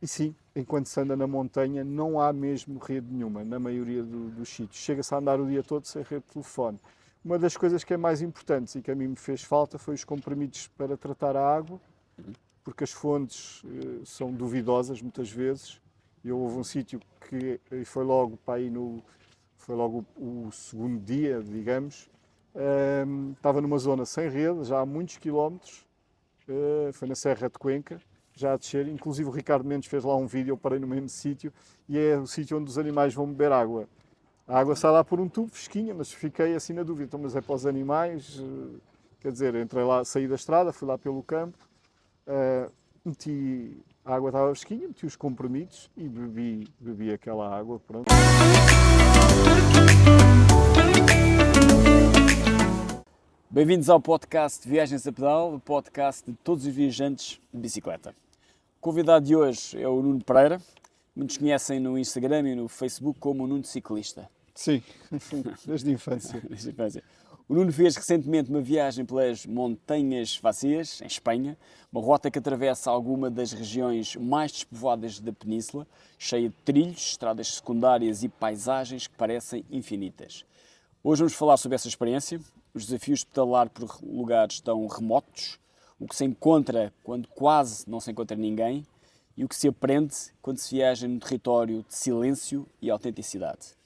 E sim, enquanto se anda na montanha, não há mesmo rede nenhuma, na maioria dos sítios. Chega-se a andar o dia todo sem rede de telefone. Uma das coisas que é mais importante e que a mim me fez falta foi os comprimidos para tratar a água, porque as fontes são duvidosas muitas vezes. Houve um sítio que foi logo para aí foi logo o segundo dia, digamos, estava numa zona sem rede, já há muitos quilómetros, foi na Serra de Cuenca, já a descer, inclusive o Ricardo Mendes fez lá um vídeo, eu parei no mesmo sítio, e é o sítio onde os animais vão beber água. A água sai lá por um tubo, fresquinha, mas fiquei assim na dúvida, então, mas é para os animais, quer dizer, entrei lá, saí da estrada, fui lá pelo campo, meti, a água estava fresquinha, meti os comprimidos e bebi aquela água, pronto. Bem-vindos ao podcast Viagens a Pedal, o podcast de todos os viajantes de bicicleta. O convidado de hoje é o Nuno Pereira. Muitos conhecem no Instagram e no Facebook como o Nuno Ciclista. Sim, desde a infância. Desde a infância. O Nuno fez recentemente uma viagem pelas Montanhas Vacías, em Espanha, uma rota que atravessa alguma das regiões mais despovoadas da península, cheia de trilhos, estradas secundárias e paisagens que parecem infinitas. Hoje vamos falar sobre essa experiência, os desafios de pedalar por lugares tão remotos, o que se encontra quando quase não se encontra ninguém e o que se aprende quando se viaja num território de silêncio e autenticidade.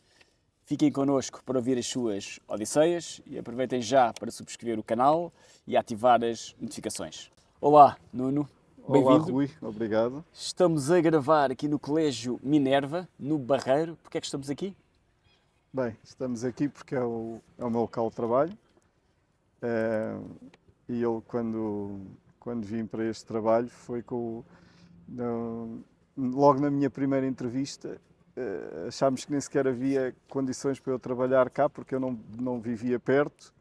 Fiquem connosco para ouvir as suas odisseias e aproveitem já para subscrever o canal e ativar as notificações. Olá, Nuno. Olá, Bem-vindo. Rui, obrigado. Estamos a gravar aqui no Colégio Minerva, no Barreiro. Porquê é que estamos aqui? Bem, estamos aqui porque é o meu local de trabalho e eu, quando vim para este trabalho, foi logo na minha primeira entrevista, achámos que nem sequer havia condições para eu trabalhar cá, porque eu não vivia perto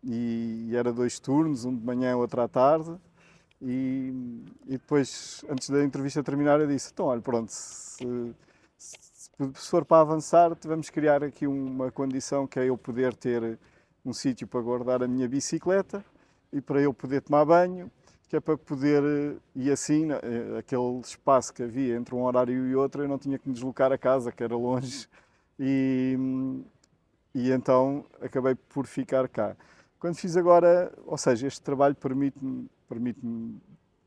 e era 2 turnos, um de manhã e outro à tarde. E depois, antes da entrevista terminar, eu disse: então, olha, pronto, se for para avançar, vamos criar aqui uma condição que é eu poder ter um sítio para guardar a minha bicicleta e para eu poder tomar banho, que é para poder, e assim, aquele espaço que havia entre um horário e outro, eu não tinha que me deslocar a casa, que era longe, e então acabei por ficar cá. Quando fiz agora, ou seja, este trabalho permite-me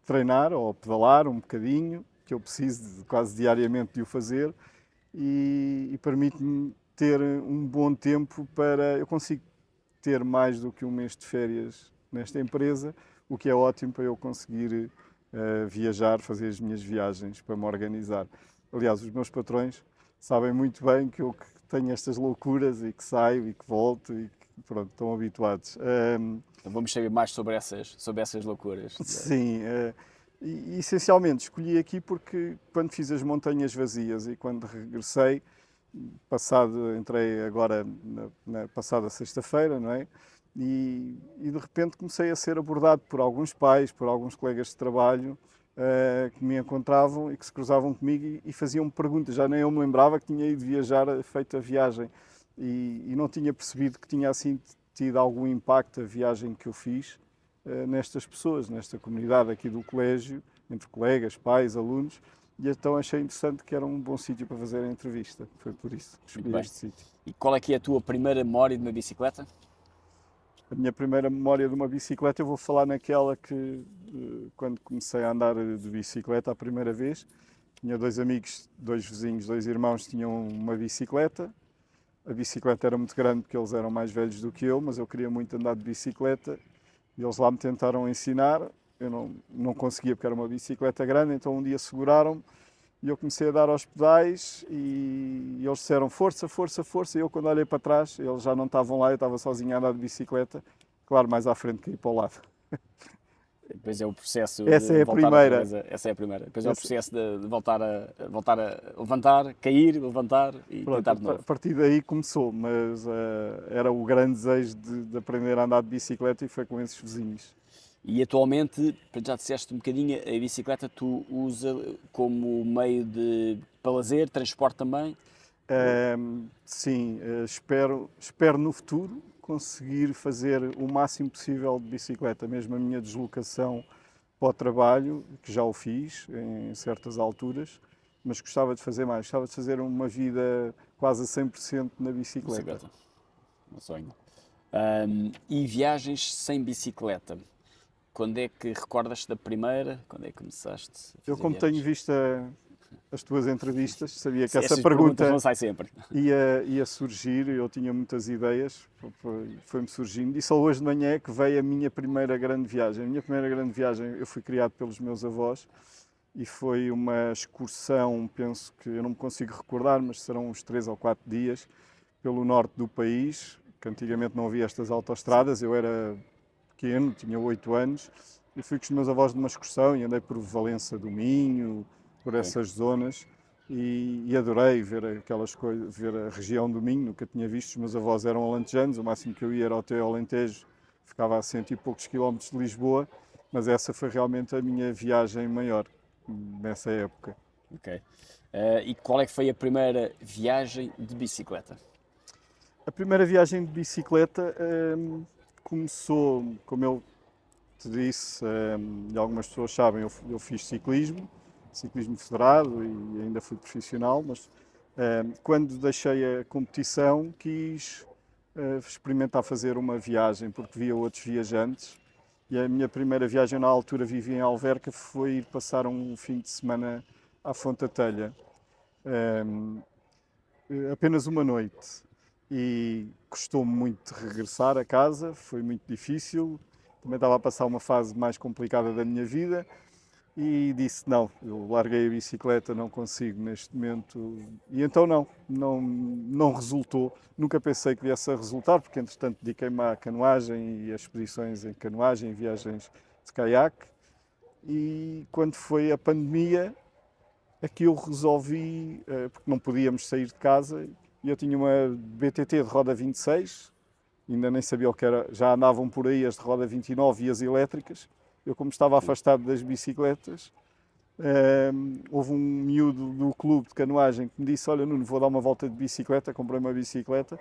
treinar ou pedalar um bocadinho, que eu preciso quase diariamente de o fazer, e permite-me ter um bom tempo para... Eu consigo ter mais do que um mês de férias nesta empresa, o que é ótimo para eu conseguir viajar, fazer as minhas viagens, para me organizar. Aliás, os meus patrões sabem muito bem que eu tenho estas loucuras e que saio e que volto e que, pronto, estão habituados. Então vamos saber mais sobre essas loucuras. Sim, e essencialmente escolhi aqui porque quando fiz as Montanhas Vazias e quando regressei, entrei agora na passada sexta-feira, não é? E de repente comecei a ser abordado por alguns pais, por alguns colegas de trabalho que me encontravam e que se cruzavam comigo e faziam-me perguntas. Já nem eu me lembrava que tinha ido viajar, feito a viagem, e não tinha percebido que tinha assim tido algum impacto a viagem que eu fiz nestas pessoas, nesta comunidade aqui do colégio, entre colegas, pais, alunos, e então achei interessante que era um bom sítio para fazer a entrevista. Foi por isso que escolhi este sítio. E qual é que é a tua primeira memória de uma bicicleta? A minha primeira memória de uma bicicleta, eu vou falar naquela que, quando comecei a andar de bicicleta a primeira vez, tinha 2 amigos, 2 vizinhos, 2 irmãos tinham uma bicicleta. A bicicleta era muito grande porque eles eram mais velhos do que eu, mas eu queria muito andar de bicicleta e eles lá me tentaram ensinar. Eu não conseguia porque era uma bicicleta grande, então um dia seguraram-me e eu comecei a dar aos pedais e eles disseram força, força, força. E eu, quando olhei para trás, eles já não estavam lá, eu estava sozinho a andar de bicicleta, claro, mais à frente caí para o lado. Depois é o processo Essa de é a voltar outra primeira. vez. Essa é a primeira. Depois é o processo de voltar a levantar, cair, levantar e Pronto, tentar de a novo. partir daí começou, mas era o grande desejo de aprender a andar de bicicleta e foi com esses vizinhos. E atualmente, já disseste um bocadinho, a bicicleta tu usa como meio para lazer, transporte também? Sim, espero no futuro conseguir fazer o máximo possível de bicicleta, mesmo a minha deslocação para o trabalho, que já o fiz em certas alturas, mas gostava de fazer mais. Gostava de fazer uma vida quase a 100% na bicicleta. Bicicleta. Um sonho. E viagens sem bicicleta? Quando é que recordas-te da primeira? Quando é que começaste a Eu, fazer como tenho viagens? visto as tuas entrevistas, sabia que essa Estas perguntas pergunta não saem sempre. ia surgir, eu tinha muitas ideias, foi-me surgindo, e só hoje de manhã é que veio a minha primeira grande viagem. A minha primeira grande viagem, eu fui criado pelos meus avós, e foi uma excursão, penso que, eu não me consigo recordar, mas serão uns 3 ou 4 dias, pelo norte do país, que antigamente não havia estas autoestradas, eu era pequeno, tinha 8 anos, e fui com os meus avós numa excursão e andei por Valença do Minho, por Ok. essas zonas, e adorei ver aquelas coisas, ver a região do Minho, nunca tinha visto. Os meus avós eram alentejanos, o máximo que eu ia era até ao Alentejo, ficava a 100 e poucos quilómetros de Lisboa, mas essa foi realmente a minha viagem maior nessa época. Ok. E qual é que foi a primeira viagem de bicicleta? A primeira viagem de bicicleta começou, como eu te disse, e algumas pessoas sabem, eu fiz ciclismo federado e ainda fui profissional, mas quando deixei a competição quis experimentar fazer uma viagem, porque via outros viajantes, e a minha primeira viagem na altura, vivia em Alverca, foi ir passar um fim de semana à Fonte da Telha. Apenas uma noite, e custou-me muito regressar a casa, foi muito difícil, também estava a passar uma fase mais complicada da minha vida e disse não, eu larguei a bicicleta, não consigo neste momento, e então não resultou. Nunca pensei que viesse a resultar, porque entretanto dediquei-me à canoagem e a expedições em canoagem e viagens de caiaque, e quando foi a pandemia é que eu resolvi, porque não podíamos sair de casa, e eu tinha uma BTT de roda 26, ainda nem sabia o que era, já andavam por aí as de roda 29 e as elétricas. Eu, como estava afastado das bicicletas, houve um miúdo do clube de canoagem que me disse: olha, Nuno, vou dar uma volta de bicicleta, comprei uma bicicleta,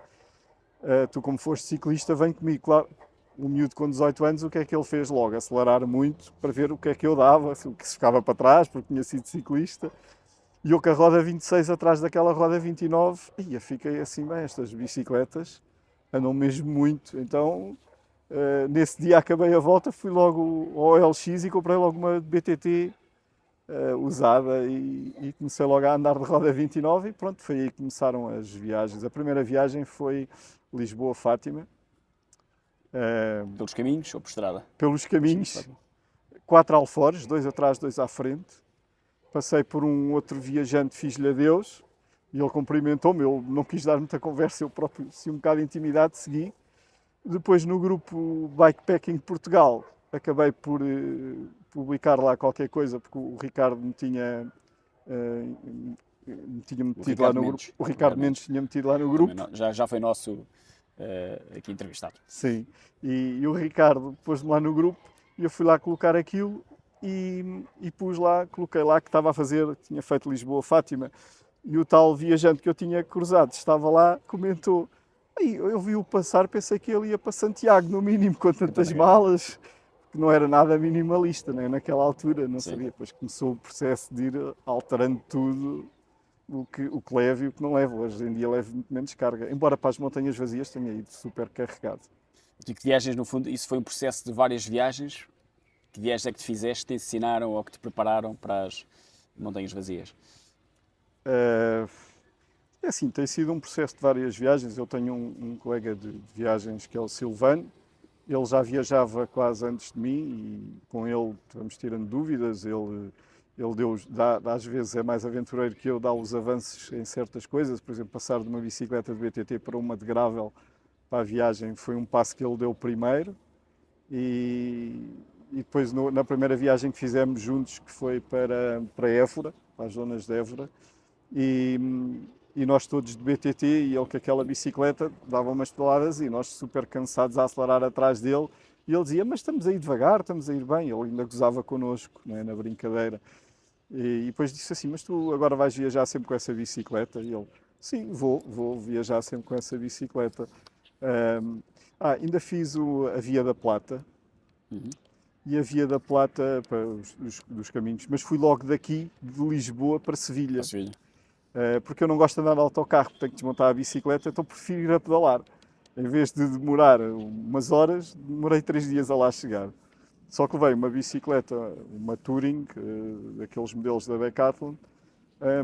tu como foste ciclista vem comigo. Claro, o miúdo com 18 anos, o que é que ele fez logo? Acelerar muito para ver o que é que eu dava, o que se ficava para trás, porque tinha sido ciclista. E eu com a roda 26 atrás daquela roda 29, e eu fiquei assim, bem, estas bicicletas andam mesmo muito. Então, nesse dia acabei a volta, fui logo ao LX e comprei logo uma BTT usada, e comecei logo a andar de roda 29 e pronto, foi aí que começaram as viagens. A primeira viagem foi Lisboa-Fátima, Pelos caminhos ou por estrada? pelos Pelos caminhos de caminhos, Fátima. 4 alforjes, 2 atrás, 2 à frente. Passei por um outro viajante, fiz-lhe adeus, e ele cumprimentou-me. Eu não quis dar muita conversa, eu próprio, se um bocado de intimidade, segui. Depois, no grupo Bikepacking Portugal, acabei por publicar lá qualquer coisa, porque o Ricardo eh, me tinha O metido lá Ricardo no grupo. Mendes. O O Ricardo Ricardo Mendes Mendes. tinha metido lá no Também grupo, já foi nosso aqui entrevistado. sim. E o Ricardo pôs-me lá no grupo, e eu fui lá colocar aquilo, e pus lá, coloquei lá que estava a fazer, tinha feito Lisboa-Fátima, e o tal viajante que eu tinha cruzado estava lá, comentou: "Aí, eu vi-o passar, pensei que ele ia para Santiago, no mínimo, com tantas malas", que não era nada minimalista, né? Naquela altura, não Sim. sabia. Depois começou o processo de ir alterando tudo, o que leva e o que não leva. Hoje em dia levo muito menos carga, embora para as montanhas vazias tenha ido super carregado. E que viagens, no fundo, isso foi um processo de várias viagens? Que viagens é que te fizeste, te ensinaram ou que te prepararam para as montanhas vazias? Eh, É assim, tem sido um processo de várias viagens. Eu tenho um colega de viagens que é o Silvano. Ele já viajava quase antes de mim, e com ele vamos tirando dúvidas. Ele às vezes é mais aventureiro que eu, dá os avanços em certas coisas. Por exemplo, passar de uma bicicleta de BTT para uma de gravel para a viagem foi um passo que ele deu primeiro. E depois, na primeira viagem que fizemos juntos, que foi para Évora, para as zonas de Évora, e, e nós todos de BTT, e ele com aquela bicicleta dava umas pedaladas, e nós super cansados a acelerar atrás dele, e ele dizia: mas estamos a ir devagar, estamos a ir bem. Ele ainda gozava connosco, não é, na brincadeira, e depois disse assim: mas tu agora vais viajar sempre com essa bicicleta? E ele: sim, vou viajar sempre com essa bicicleta. Ainda fiz a Via da Plata, e a Via da Plata para dos caminhos. Mas fui logo daqui, de Lisboa para Sevilha, Para Sevilha. porque eu não gosto de andar de autocarro, tenho que desmontar a bicicleta, então prefiro ir a pedalar. Em vez de demorar umas horas, demorei 3 dias a lá chegar. Só que levei uma bicicleta, uma Touring, daqueles modelos da Decathlon,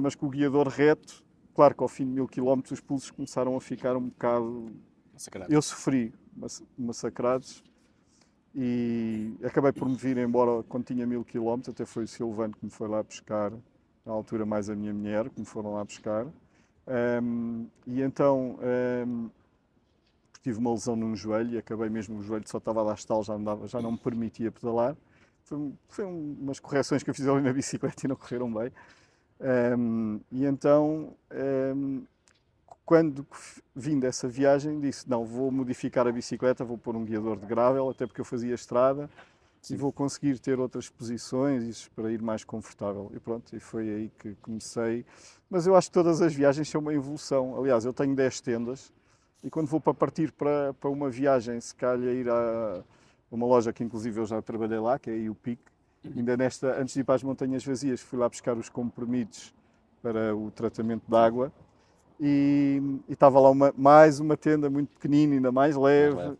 mas com o guiador reto. Claro que ao fim de 1000 km os pulsos começaram a ficar um bocado... Massacrado. Eu sofri, massacrados, e acabei por me vir embora quando tinha 1000 km, até foi o Silvano que me foi lá buscar, na altura mais a minha mulher, que me foram lá buscar. E então tive uma lesão num joelho e acabei mesmo, o joelho só estava a dar estalo, já não me permitia pedalar. Foi umas correções que eu fiz ali na bicicleta e não correram bem. E então, quando vim dessa viagem, disse, não, vou modificar a bicicleta, vou pôr um guiador de gravel, até porque eu fazia estrada, Sim. e vou conseguir ter outras posições para ir mais confortável. E pronto, e foi aí que comecei. Mas eu acho que todas as viagens são uma evolução. Aliás, eu tenho 10 tendas, e quando vou para partir para uma viagem, se calhar ir a uma loja que inclusive eu já trabalhei lá, que é a UPIC, ainda antes de ir para as Montanhas Vazias, fui lá buscar os comprimidos para o tratamento de água, e estava lá mais uma tenda muito pequenina, ainda mais leve,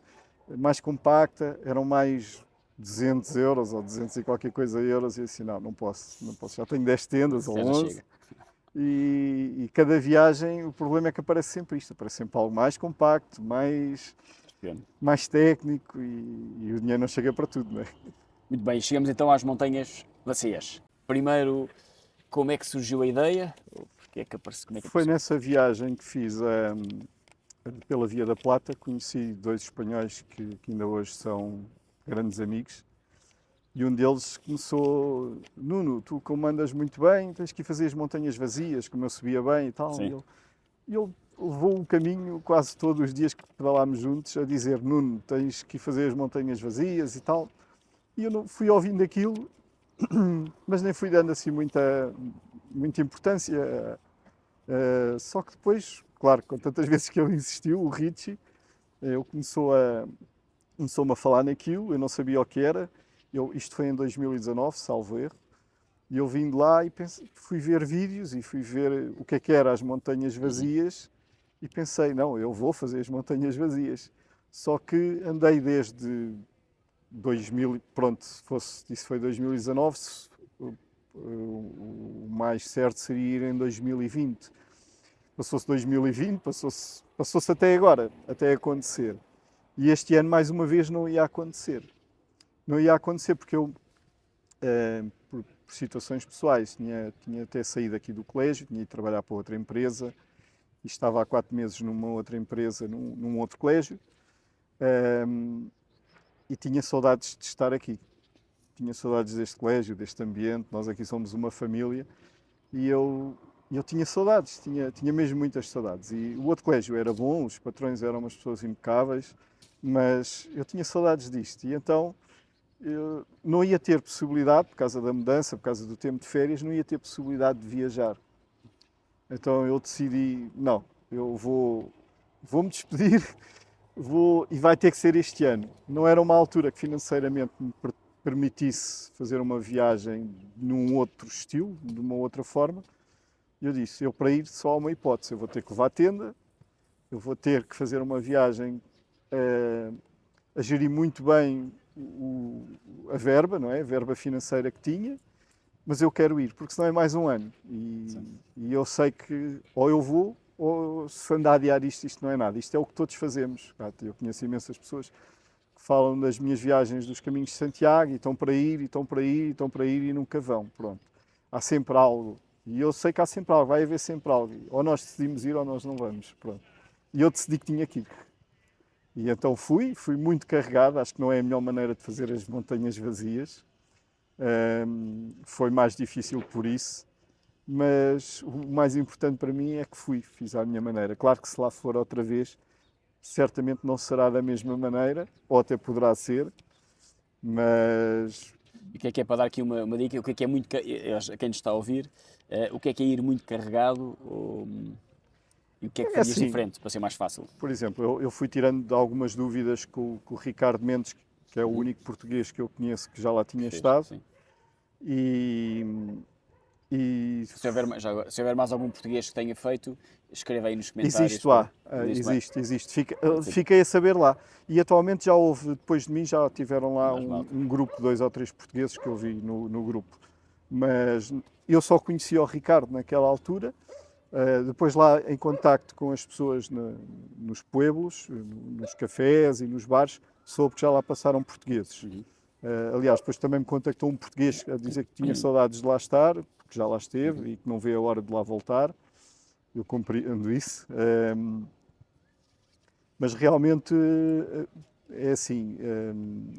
mais compacta, eram mais 200 euros ou 200 e qualquer coisa euros, e assim, não posso, já tenho 10 tendas ou 11. E cada viagem, o problema é que aparece sempre isto, aparece sempre algo mais compacto, mais técnico, e o dinheiro não chega para tudo, não é? Muito bem, chegamos então às Montanhas Vazias. Primeiro, como é que surgiu a ideia? Foi nessa viagem que fiz pela Via da Plata, conheci 2 espanhóis que ainda hoje são grandes amigos, e um deles começou, Nuno, tu como andas muito bem, tens que ir fazer as Montanhas Vazias, como eu subia bem e tal. Sim. E ele levou o caminho, quase todos os dias que pedalámos juntos, a dizer, Nuno, tens que ir fazer as Montanhas Vazias e tal. E eu não fui ouvindo aquilo, mas nem fui dando assim muita importância. Só que depois, claro, com tantas vezes que ele insistiu, o Richie, começou-me a falar naquilo, eu não sabia o que era. Isto foi em 2019, salvo erro. E eu vim de lá e fui ver vídeos e fui ver o que era as Montanhas Vazias, e pensei, não, eu vou fazer as Montanhas Vazias. Só que andei desde 2000, pronto, isso foi 2019, o mais certo seria ir em 2020. Passou-se 2020, passou-se até agora, até acontecer. E este ano, mais uma vez, não ia acontecer. Não ia acontecer porque eu, por situações pessoais, tinha até saído aqui do colégio, tinha ido trabalhar para outra empresa, e estava há 4 meses numa outra empresa, num outro colégio, e tinha saudades de estar aqui. Tinha saudades deste colégio, deste ambiente, nós aqui somos uma família, e eu tinha saudades, tinha mesmo muitas saudades. E o outro colégio era bom, os patrões eram umas pessoas impecáveis, mas eu tinha saudades disto. E então eu não ia ter possibilidade, por causa da mudança, por causa do tempo de férias, não ia ter possibilidade de viajar. Então eu decidi, não, eu vou-me despedir, e vai ter que ser este ano. Não era uma altura que financeiramente me permitisse fazer uma viagem num outro estilo, de uma outra forma. E eu disse, eu para ir só há uma hipótese, eu vou ter que levar a tenda, eu vou ter que fazer uma viagem a gerir muito bem a verba, não é? A verba financeira que tinha, mas eu quero ir, porque senão é mais um ano. E eu sei que ou eu vou, ou se andar a adiar isto não é nada. Isto é o que todos fazemos. Eu conheço imensas pessoas que falam das minhas viagens dos caminhos de Santiago, e estão para ir, e estão para ir, e estão para ir, e nunca vão. Pronto. Há sempre algo. E eu sei que há sempre algo, vai haver sempre algo. Ou nós decidimos ir ou nós não vamos. Pronto. E eu decidi que tinha que ir. E então fui muito carregado, acho que não é a melhor maneira de fazer as Montanhas Vazias. Foi mais difícil por isso, mas o mais importante para mim é que fiz à minha maneira. Claro que se lá for outra vez, certamente não será da mesma maneira, ou até poderá ser, mas... E o que é para dar aqui uma dica, o que é muito, a quem nos está a ouvir, o que é ir muito carregado, e o que é que farias assim, diferente, para ser mais fácil? Por exemplo, eu fui tirando algumas dúvidas com o Ricardo Mendes, que é o único português que eu conheço que já lá tinha Fez, estado. sim. E, e Se houver mais algum português que tenha feito, escreva aí nos comentários. existe lá, Existe mais. existe. Pode ser. Fiquei a saber lá. E atualmente já houve, depois de mim, já tiveram lá Mais malta. um grupo de 2 ou 3 portugueses que eu vi no grupo. Mas eu só conhecia o Ricardo naquela altura. Depois lá em contacto com as pessoas nos pueblos, nos cafés e nos bares, soube que já lá passaram portugueses. Aliás, depois também me contactou um português a dizer que tinha saudades de lá estar, porque já lá esteve e que não vê a hora de lá voltar. Eu compreendo isso. Mas realmente é assim,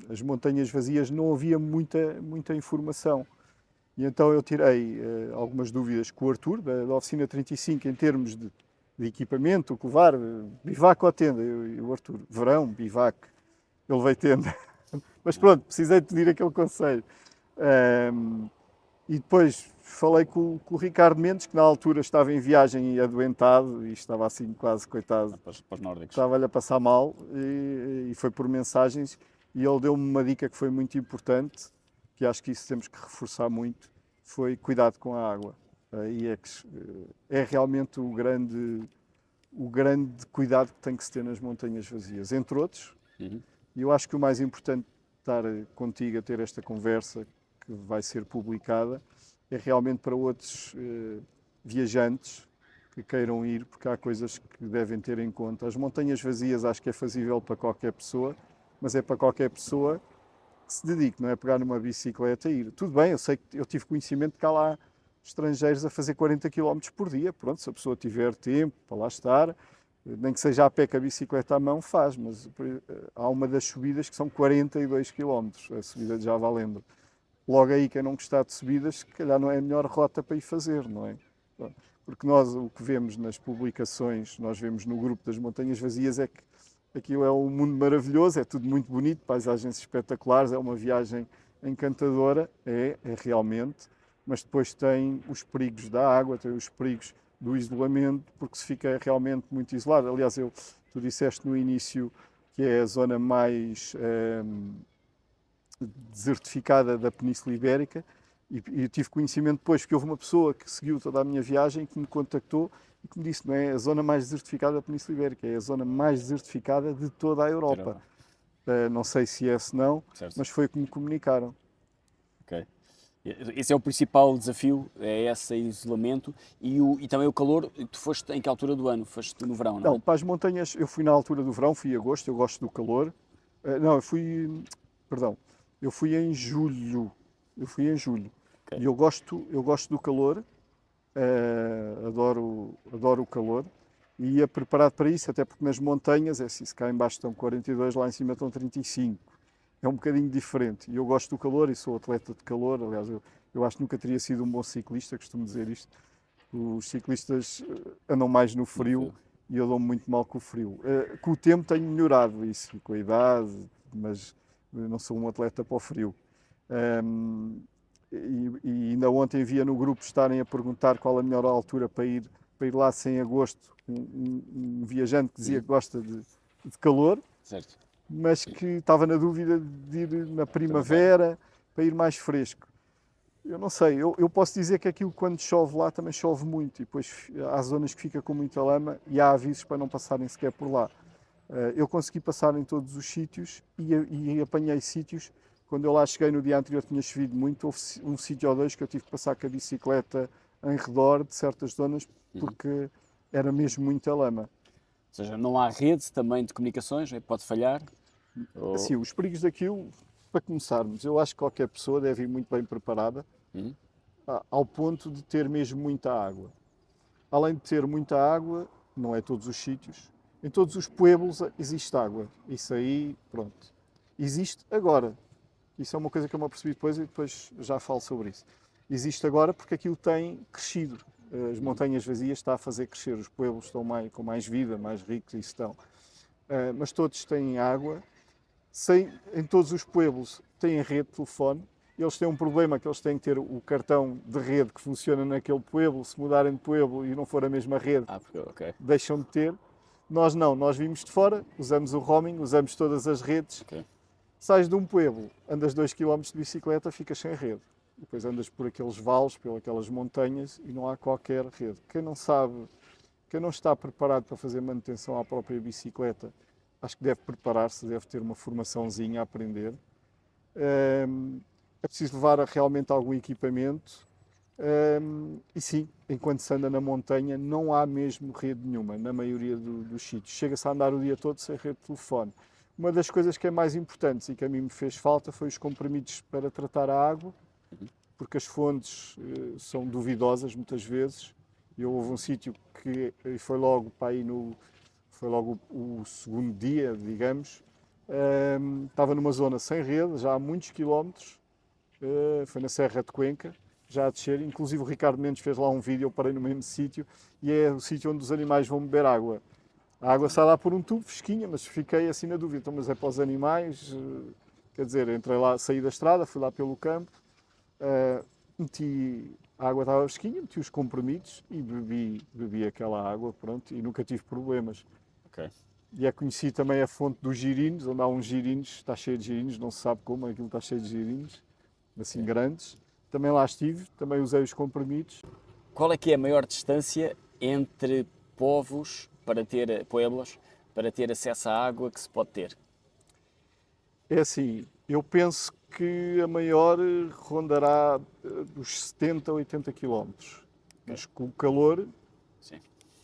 as montanhas vazias não havia muita informação. E então eu tirei algumas dúvidas com o Arthur, da Oficina 35, em termos de equipamento, o que levar, bivac ou tenda. E o Arthur, verão, bivac, ele veio tenda. Mas pronto, precisei de pedir aquele conselho. E depois falei com o Ricardo Mendes, que na altura estava em viagem e adoentado, e estava assim quase, coitado, Para os nórdicos. estava-lhe a passar mal, e foi por mensagens, e ele deu-me uma dica que foi muito importante, que acho que isso temos que reforçar muito, foi cuidado com a água. E é realmente o grande cuidado que tem que se ter nas montanhas vazias, entre outros. E eu acho que o mais importante de estar contigo a ter esta conversa, que vai ser publicada, é realmente para outros viajantes que queiram ir, porque há coisas que devem ter em conta. As montanhas vazias acho que é fazível para qualquer pessoa, mas é para qualquer pessoa que se dedique, não é pegar numa bicicleta e ir. Tudo bem, eu sei que eu tive conhecimento que há lá estrangeiros a fazer 40 km por dia. Pronto, se a pessoa tiver tempo para lá estar, nem que seja a pé com a bicicleta à mão, faz, mas há uma das subidas que são 42 km, a subida de Javalendo. Logo aí, quem não gostar de subidas, se calhar não é a melhor rota para ir fazer, não é? Porque nós, o que vemos nas publicações, nós vemos no grupo das Montanhas Vazias, é que aquilo é um mundo maravilhoso, é tudo muito bonito, paisagens espetaculares, é uma viagem encantadora, é realmente, mas depois tem os perigos da água, tem os perigos do isolamento, porque se fica realmente muito isolado. Aliás, tu disseste no início que é a zona mais desertificada da Península Ibérica, e eu tive conhecimento depois que houve uma pessoa que seguiu toda a minha viagem, que me contactou e que me disse: não é a zona mais desertificada da Península Ibérica, é a zona mais desertificada de toda a Europa. Não sei se é se não, certo. mas foi o que me comunicaram. Ok. Esse é o principal desafio, é esse isolamento e também o calor. Tu foste em que altura do ano? Foste no verão, não é? Não, para as montanhas eu fui na altura do verão, fui em agosto, eu gosto do calor. Não, eu fui em julho. Okay. E eu gosto do calor, adoro o calor. E ia preparado para isso, até porque nas montanhas, é assim, se cá em baixo estão 42, lá em cima estão 35. É um bocadinho diferente. E eu gosto do calor e sou atleta de calor. Aliás, eu acho que nunca teria sido um bom ciclista, costumo dizer isto. Os ciclistas andam mais no frio e eu dou-me muito mal com o frio. Com o tempo tenho melhorado isso, com a idade, mas não sou um atleta para o frio. E ainda ontem via no grupo estarem a perguntar qual a melhor altura para ir lá sem agosto. Um viajante que dizia que gosta de calor, certo, mas que estava na dúvida de ir na primavera para ir mais fresco. Eu não sei, eu posso dizer que aquilo quando chove lá também chove muito e depois há zonas que fica com muita lama e há avisos para não passarem sequer por lá. Eu consegui passar em todos os sítios e apanhei sítios. Quando eu lá cheguei no dia anterior tinha chovido muito, houve um sítio ou dois que eu tive que passar com a bicicleta em redor de certas zonas porque era mesmo muita lama. Ou seja, não há rede também de comunicações, pode falhar? Assim, os perigos daquilo, para começarmos, eu acho que qualquer pessoa deve ir muito bem preparada, ao ponto de ter mesmo muita água. Além de ter muita água, não é todos os sítios, em todos os pueblos existe água. Isso aí, pronto. Existe agora. Isso é uma coisa que eu me apercebi depois e depois já falo sobre isso. Existe agora porque aquilo tem crescido. As montanhas vazias está a fazer crescer. Os pueblos estão com mais vida, mais ricos e estão. Mas todos têm água. Em todos os pueblos têm rede de telefone. Eles têm um problema que eles têm que ter o cartão de rede que funciona naquele pueblo. Se mudarem de pueblo e não for a mesma rede, deixam de ter. Nós não, nós vimos de fora, usamos o roaming, usamos todas as redes Sais de um pueblo, andas 2 km de bicicleta, ficas sem rede. Depois andas por aqueles vales, pelas montanhas e não há qualquer rede. Quem não sabe, quem não está preparado para fazer manutenção à própria bicicleta, acho que deve preparar-se, deve ter uma formaçãozinha a aprender. É preciso levar realmente algum equipamento. E sim, enquanto se anda na montanha, não há mesmo rede nenhuma, na maioria dos sítios. Chega-se a andar o dia todo sem rede de telefone. Uma das coisas que é mais importante e que a mim me fez falta foi os comprimidos para tratar a água, porque as fontes são duvidosas muitas vezes. Houve um sítio que foi logo para aí foi logo o segundo dia, digamos, estava numa zona sem rede, já há muitos quilómetros, foi na Serra de Cuenca, já a descer, inclusive o Ricardo Mendes fez lá um vídeo, eu parei no mesmo sítio, e é o sítio onde os animais vão beber água. A água sai lá por um tubo, fresquinha, mas fiquei assim na dúvida, então, mas é para os animais, quer dizer, entrei lá, saí da estrada, fui lá pelo campo, a água estava fresquinha, meti os comprimidos e bebi aquela água, pronto, e nunca tive problemas. Ok. E é conhecido também a fonte dos girinos, onde há uns girinos, está cheio de girinos, não se sabe como, aquilo está cheio de girinos, assim grandes. Também lá estive, também usei os comprimidos. Qual é que é a maior distância entre pueblos para ter acesso à água que se pode ter? É assim, eu penso que a maior rondará dos 70 a 80 quilómetros. Mas Sim.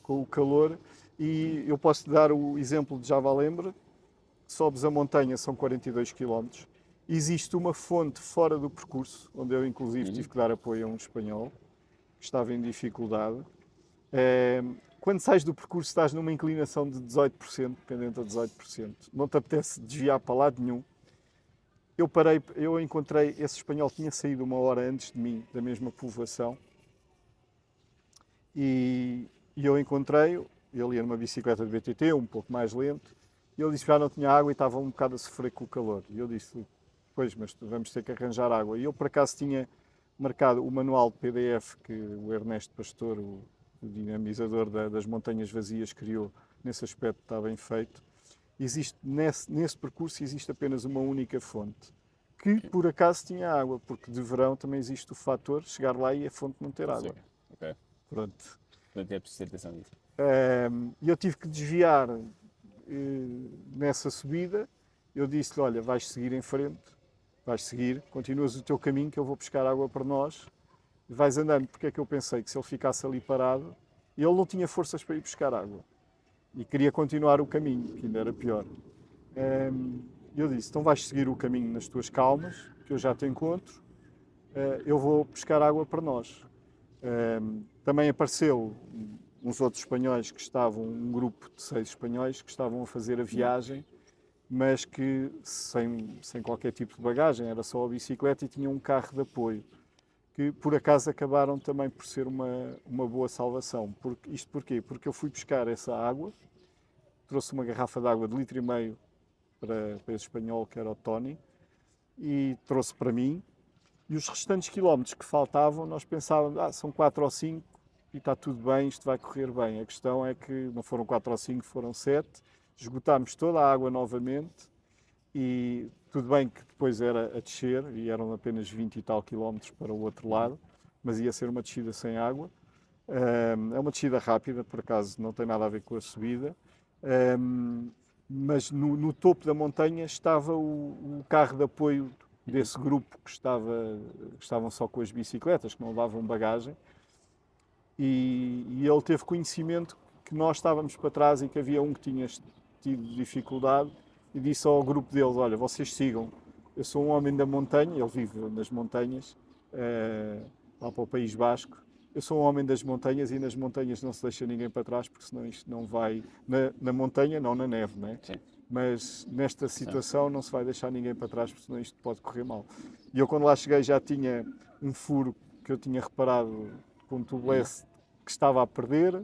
com o calor, e eu posso te dar o exemplo de Javalembre, sobes a montanha, são 42 quilómetros. Existe uma fonte fora do percurso, onde eu inclusive tive que dar apoio a um espanhol, que estava em dificuldade. Quando sais do percurso estás numa inclinação de 18%, dependente a 18%. Não te apetece desviar para lado nenhum. Eu encontrei, esse espanhol tinha saído uma hora antes de mim, da mesma povoação, e eu encontrei-o, ele ia numa bicicleta de BTT, um pouco mais lento, e ele disse que já não tinha água e estava um bocado a sofrer com o calor. E eu disse, pois, mas vamos ter que arranjar água. E eu, por acaso, tinha marcado o manual de PDF que o Ernesto Pastor, o dinamizador das montanhas vazias, criou. Nesse aspecto está bem feito. Existe, nesse percurso existe apenas uma única fonte, que por acaso tinha água, porque de verão também existe o fator chegar lá e a fonte não ter água. Ok. Pronto. Portanto, é preciso ter atenção nisso. E eu tive que desviar nessa subida. Eu disse-lhe, olha, vais seguir em frente, vais seguir, continuas o teu caminho que eu vou buscar água para nós, e vais andando, porque é que eu pensei que se ele ficasse ali parado, ele não tinha forças para ir buscar água. E queria continuar o caminho, que ainda era pior. Eu disse, então vais seguir o caminho nas tuas calmas, que eu já te encontro, eu vou buscar água para nós. Também apareceu uns outros espanhóis que estavam, um grupo de 6 espanhóis que estavam a fazer a viagem, mas que sem qualquer tipo de bagagem, era só a bicicleta e tinham um carro de apoio, que por acaso acabaram também por ser uma boa salvação. Isto porquê? Porque eu fui buscar essa água, trouxe uma garrafa de água de 1,5 litro para esse espanhol que era o Tony, e trouxe para mim, e os restantes quilómetros que faltavam, nós pensávamos, são 4 ou 5 e está tudo bem, isto vai correr bem. A questão é que não foram 4 ou 5, foram 7. Esgotámos toda a água novamente e tudo bem que depois era a descer e eram apenas 20 e tal quilómetros para o outro lado, mas ia ser uma descida sem água. É uma descida rápida, por acaso não tem nada a ver com a subida. Mas no topo da montanha estava o carro de apoio desse grupo que estavam só com as bicicletas, que não levavam bagagem, e ele teve conhecimento que nós estávamos para trás e que havia um que tinha tido dificuldade, e disse ao grupo deles, olha, vocês sigam, eu sou um homem da montanha, ele vive nas montanhas, lá para o País Basco, eu sou um homem das montanhas e nas montanhas não se deixa ninguém para trás, porque senão isto não vai, na montanha, não na neve, né? Sim. Mas nesta situação não se vai deixar ninguém para trás, porque senão isto pode correr mal. E eu, quando lá cheguei, já tinha um furo que eu tinha reparado com um tubeless que estava a perder,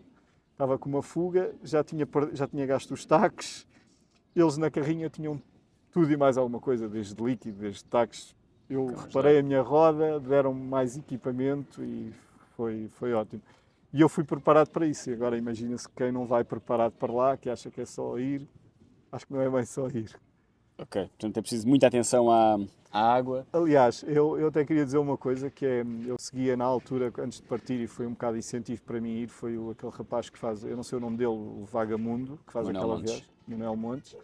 estava com uma fuga, já tinha gasto os taques, eles na carrinha tinham tudo e mais alguma coisa, desde líquido, desde taques. Eu reparei a minha roda, deram-me mais equipamento e foi ótimo. E eu fui preparado para isso. E agora imagina-se quem não vai preparado para lá, que acha que é só ir, acho que não é bem só ir. Ok, portanto é preciso muita atenção à água. Aliás, eu até queria dizer uma coisa, que é, eu seguia na altura, antes de partir, e foi um bocado incentivo para mim ir, foi aquele rapaz que faz, eu não sei o nome dele, o Vagamundo, que faz Manuel aquela Montes. viagem, Manuel Montes.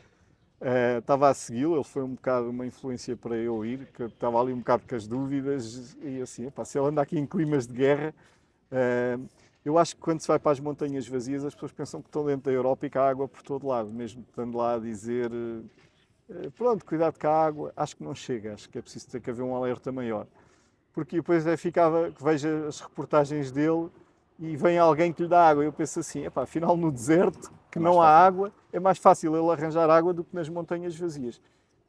Estava a segui-lo, ele foi um bocado uma influência para eu ir, que eu estava ali um bocado com as dúvidas, e assim, epá, se ele anda aqui em climas de guerra, eu acho que quando se vai para as montanhas vazias, as pessoas pensam que estão dentro da Europa e que há água por todo lado, mesmo estando lá a dizer pronto, cuidado com a água, acho que não chega, acho que é preciso ter que haver um alerta maior. Porque depois ficava, que veja as reportagens dele e vem alguém que lhe dá água. Eu penso assim, epá, afinal no deserto, que É mais não há fácil. água, é mais fácil ele arranjar água do que nas montanhas vazias.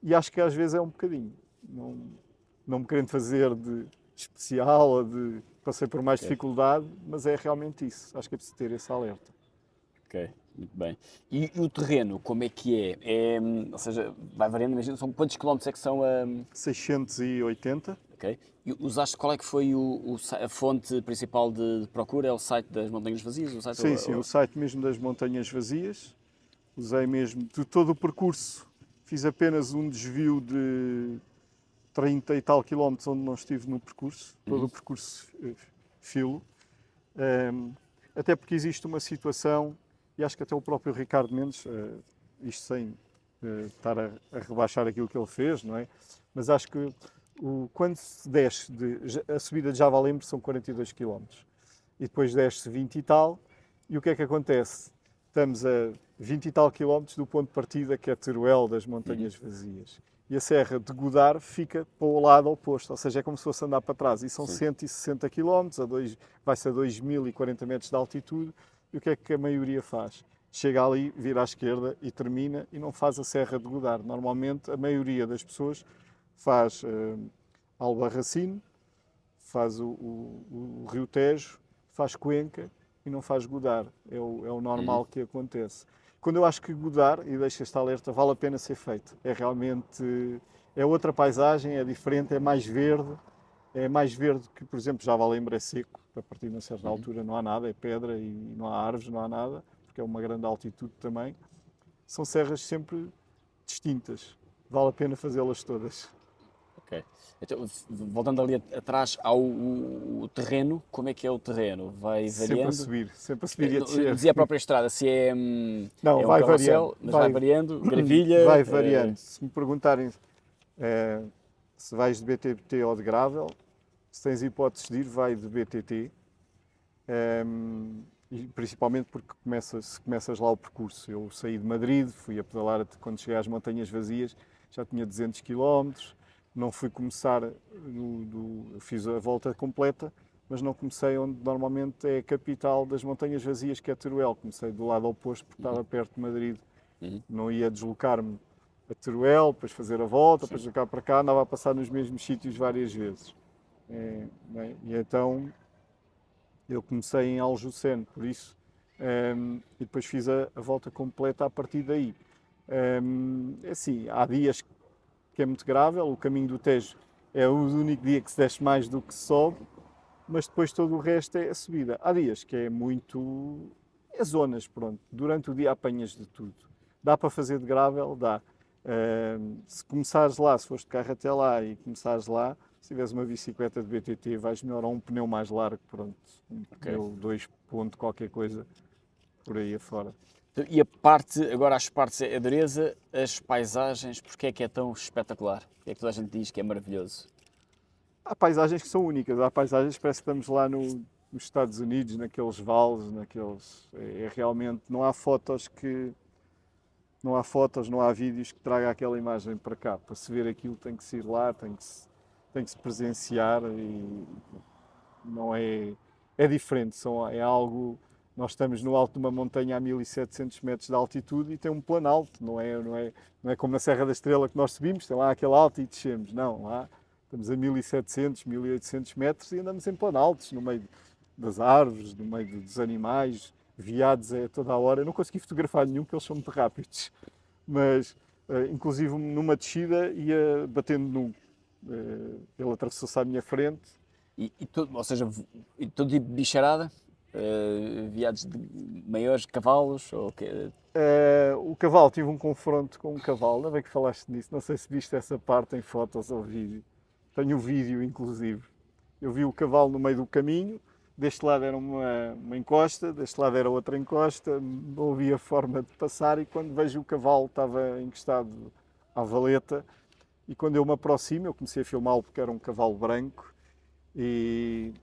E acho que às vezes é um bocadinho. Não me querendo fazer de especial ou de passei por mais Ok. dificuldade, mas é realmente isso. Acho que é preciso ter esse alerta. Ok, muito bem. E o terreno, como é que é? Ou seja, vai variando, imagina, são quantos quilómetros é que são? 680. Ok. E usaste, qual é que foi a fonte principal de procura? É o site das Montanhas Vazias? O site, Sim, sim, o site mesmo das Montanhas Vazias. Usei mesmo de todo o percurso. Fiz apenas um desvio de 30 e tal quilómetros onde não estive no percurso. Todo o percurso filo. Até porque existe uma situação, e acho que até o próprio Ricardo Mendes, isto sem estar a rebaixar aquilo que ele fez, não é? Mas acho que quando se desce, a subida de Javalembre são 42 quilómetros e depois desce 20 e tal, e o que é que acontece? Estamos a 20 e tal quilómetros do ponto de partida, que é Teruel, das Montanhas Vazias. E a Serra de Godar fica para o lado oposto, ou seja, é como se fosse andar para trás. E são Sim. 160 quilómetros, vai-se a 2040 metros de altitude. E o que é que a maioria faz? Chega ali, vira à esquerda e termina, e não faz a Serra de Godar. Normalmente, a maioria das pessoas faz Albarracino, faz o Rio Tejo, faz Cuenca e não faz Godar. É o normal que acontece. Quando eu acho que Godar, e deixo este alerta, vale a pena ser feito. É realmente, é outra paisagem, é diferente, é mais verde que, por exemplo, Javalembre é seco, a partir de uma certa altura não há nada, é pedra e não há árvores, não há nada, porque é uma grande altitude também. São serras sempre distintas, vale a pena fazê-las todas. Ok. Então, voltando ali atrás ao o terreno, como é que é o terreno? Vai variando? Sempre a subir e a descer. Dizia a própria estrada, se é, Não, é um vai variando. carrossel, mas vai variando, Vai gravilha. variando. Se me perguntarem se vais de BTT ou de gravel, se tens hipóteses de ir, vai de BTT. E principalmente porque se começas lá o percurso. Eu saí de Madrid, fui a pedalar quando cheguei às Montanhas Vazias, já tinha 200 km. Não fui começar, fiz a volta completa, mas não comecei onde normalmente é a capital das Montanhas Vazias, que é Teruel. Comecei do lado oposto porque estava perto de Madrid. Não ia deslocar-me a Teruel, depois fazer a volta, depois de cá para cá, andava a passar nos mesmos sítios várias vezes. Bem, e então eu comecei em Aljucene, por isso, e depois fiz a volta completa a partir daí. Assim, há dias que é muito gravel, o caminho do Tejo é o único dia que se desce mais do que se sobe, mas depois todo o resto é a subida. Há dias que é muito. É zonas, pronto. Durante o dia apanhas de tudo. Dá para fazer de gravel? Dá. Se começares lá, se fores de carro até lá e começares lá, se tiveres uma bicicleta de BTT, vais melhor a um pneu mais largo, pronto. Um pneu 2 ponto qualquer coisa por aí afora. Então, e a parte, agora as partes, a dureza, as paisagens, porque é que é tão espetacular? Porque é que toda a gente diz que é maravilhoso? Há paisagens que são únicas, há paisagens que parece que estamos lá nos Estados Unidos, naqueles vales, realmente, não há vídeos que traga aquela imagem para cá. Para se ver aquilo tem que se ir lá, tem que se presenciar e não é diferente, é algo, nós estamos no alto de uma montanha a 1700 metros de altitude e tem um planalto, não é como na Serra da Estrela que nós subimos, tem lá aquele alto e descemos, não, lá estamos a 1700, 1800 metros e andamos em planaltos, no meio das árvores, no meio dos animais, veados a toda a hora. Eu não consegui fotografar nenhum porque eles são muito rápidos, mas inclusive numa descida ia batendo num. Ele atravessou-se à minha frente. Ou seja, e todo tipo de bicharada? Veados de maiores cavalos? Ou quê? O cavalo, tive um confronto com um cavalo, ainda bem que falaste nisso, não sei se viste essa parte em fotos ou vídeo. Tenho o vídeo, inclusive. Eu vi o cavalo no meio do caminho, deste lado era uma encosta, deste lado era outra encosta, não havia forma de passar e quando vejo o cavalo estava encostado à valeta e quando eu me aproximo, eu comecei a filmá-lo porque era um cavalo branco e,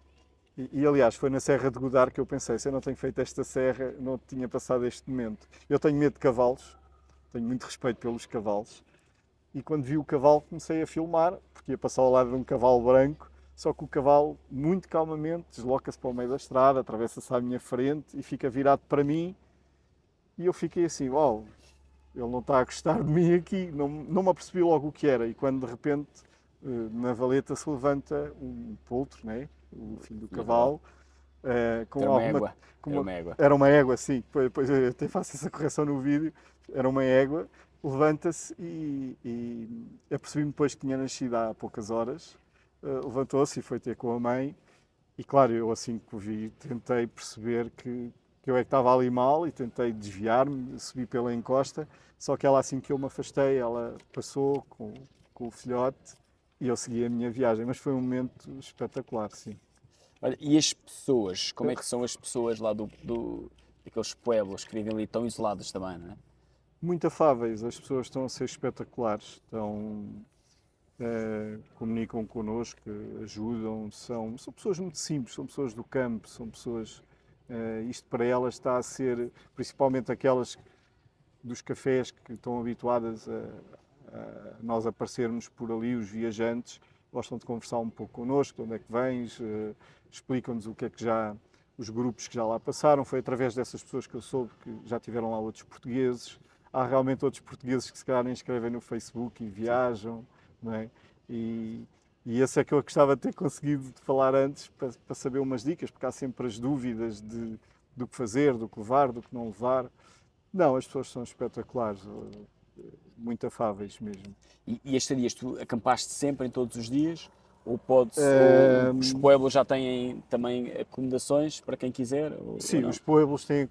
aliás, foi na Serra de Godar que eu pensei, se eu não tenho feito esta serra, não tinha passado este momento. Eu tenho medo de cavalos, tenho muito respeito pelos cavalos, e quando vi o cavalo comecei a filmar, porque ia passar ao lado de um cavalo branco, só que o cavalo, muito calmamente, desloca-se para o meio da estrada, atravessa-se à minha frente e fica virado para mim, e eu fiquei assim, uau, ele não está a gostar de mim aqui, não me apercebi logo o que era, e quando de repente na valeta se levanta um poltro, né? O filho do cavalo, com Era uma alguma. égua. Era uma égua. Era uma égua, sim, depois eu até faço essa correção no vídeo, era uma égua, levanta-se e apercebi-me depois que tinha nascido há poucas horas, levantou-se e foi ter com a mãe, e claro, eu assim que o vi tentei perceber que eu é que estava ali mal e tentei desviar-me, subi pela encosta, só que ela assim que eu me afastei, ela passou com o filhote e eu segui a minha viagem, mas foi um momento espetacular, sim. Olha, e as pessoas? Como é que são as pessoas lá daqueles pueblos que vivem ali tão isolados também, não é? Muito afáveis, as pessoas estão a ser espetaculares, comunicam connosco, ajudam, são pessoas muito simples, são pessoas do campo, são pessoas, isto para elas está a ser, principalmente aquelas dos cafés que estão habituadas a nós aparecermos por ali, os viajantes, gostam de conversar um pouco connosco, de onde é que vens, explicam-nos o que é que os grupos que já lá passaram, foi através dessas pessoas que eu soube que já tiveram lá outros portugueses, há realmente outros portugueses que se calhar nem escrevem no Facebook e viajam, não é? E, e esse é que eu gostava de ter conseguido falar antes para saber umas dicas, porque há sempre as dúvidas do que fazer, do que levar, do que não levar. Não, as pessoas são espetaculares, muito afáveis mesmo. E estes dias tu acampaste sempre em todos os dias? Ou os pueblos já têm também acomodações para quem quiser? Ou Sim, não? os pueblos têm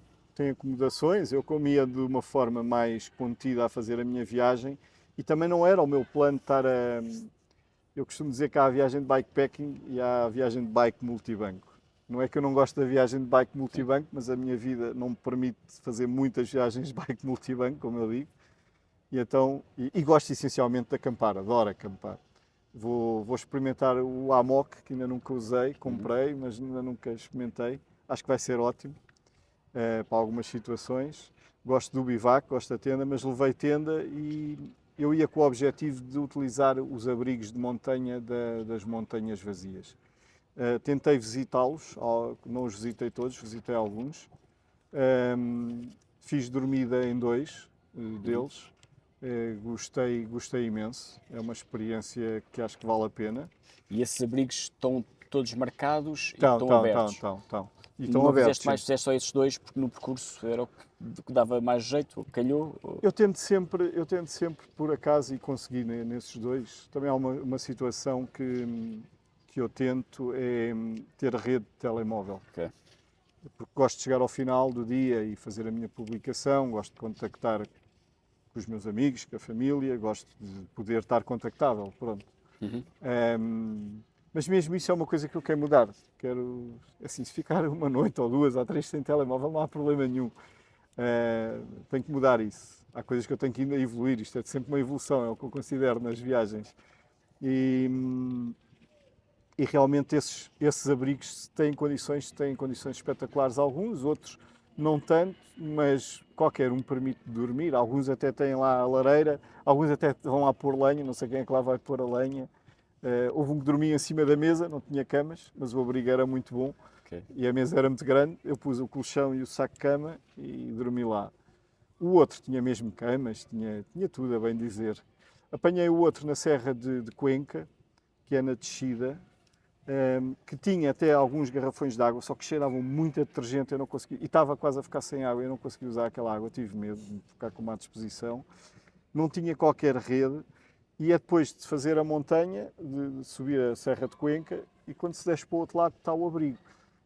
acomodações. Eu comia de uma forma mais contida a fazer a minha viagem e também não era o meu plano estar a. Eu costumo dizer que há a viagem de bikepacking e há a viagem de bike multibanco. Não é que eu não gosto da viagem de bike multibanco, mas a minha vida não me permite fazer muitas viagens de bike multibanco, como eu digo. E gosto essencialmente de acampar, adoro acampar. Vou experimentar o Amok, que ainda nunca usei, comprei, mas ainda nunca experimentei. Acho que vai ser ótimo para algumas situações. Gosto do bivac, gosto da tenda, mas levei tenda e eu ia com o objetivo de utilizar os abrigos de montanha das montanhas vazias. Tentei visitá-los, não os visitei todos, visitei alguns. Fiz dormida em dois deles. Gostei imenso. É uma experiência que acho que vale a pena. E esses abrigos estão todos marcados e estão abertos? Estão. E estão Não abertos, fizeste mais, sim. fizeste só esses dois porque no percurso era o que dava mais jeito, calhou? Eu tento sempre, por acaso, e consegui nesses dois. Também há uma situação que eu tento é ter rede de telemóvel. Ok. Porque gosto de chegar ao final do dia e fazer a minha publicação, gosto de contactar com os meus amigos, com a família, gosto de poder estar contactável, pronto. Mas mesmo isso é uma coisa que eu quero mudar. Quero, assim, se ficar uma noite ou duas ou três sem telemóvel, não há problema nenhum. Tenho que mudar isso. Há coisas que eu tenho que ainda evoluir. Isto é sempre uma evolução, é o que eu considero nas viagens. E realmente esses abrigos têm condições espetaculares. Alguns, outros não tanto, mas qualquer um permite dormir. Alguns até têm lá a lareira, alguns até vão lá pôr lenha, não sei quem é que lá vai pôr a lenha. Houve um que dormia em cima da mesa, não tinha camas, mas o abrigo era muito bom. Okay. E a mesa era muito grande, eu pus o colchão e o saco de cama e dormi lá. O outro tinha mesmo camas, tinha tudo, a bem dizer. Apanhei o outro na Serra de Cuenca, que é na descida, que tinha até alguns garrafões de água, só que cheiravam muito a detergente, eu não consegui, e estava quase a ficar sem água, eu não consegui usar aquela água, tive medo de ficar com má disposição. Não tinha qualquer rede, e é depois de fazer a montanha, de subir a Serra de Cuenca, e quando se desce para o outro lado está o abrigo.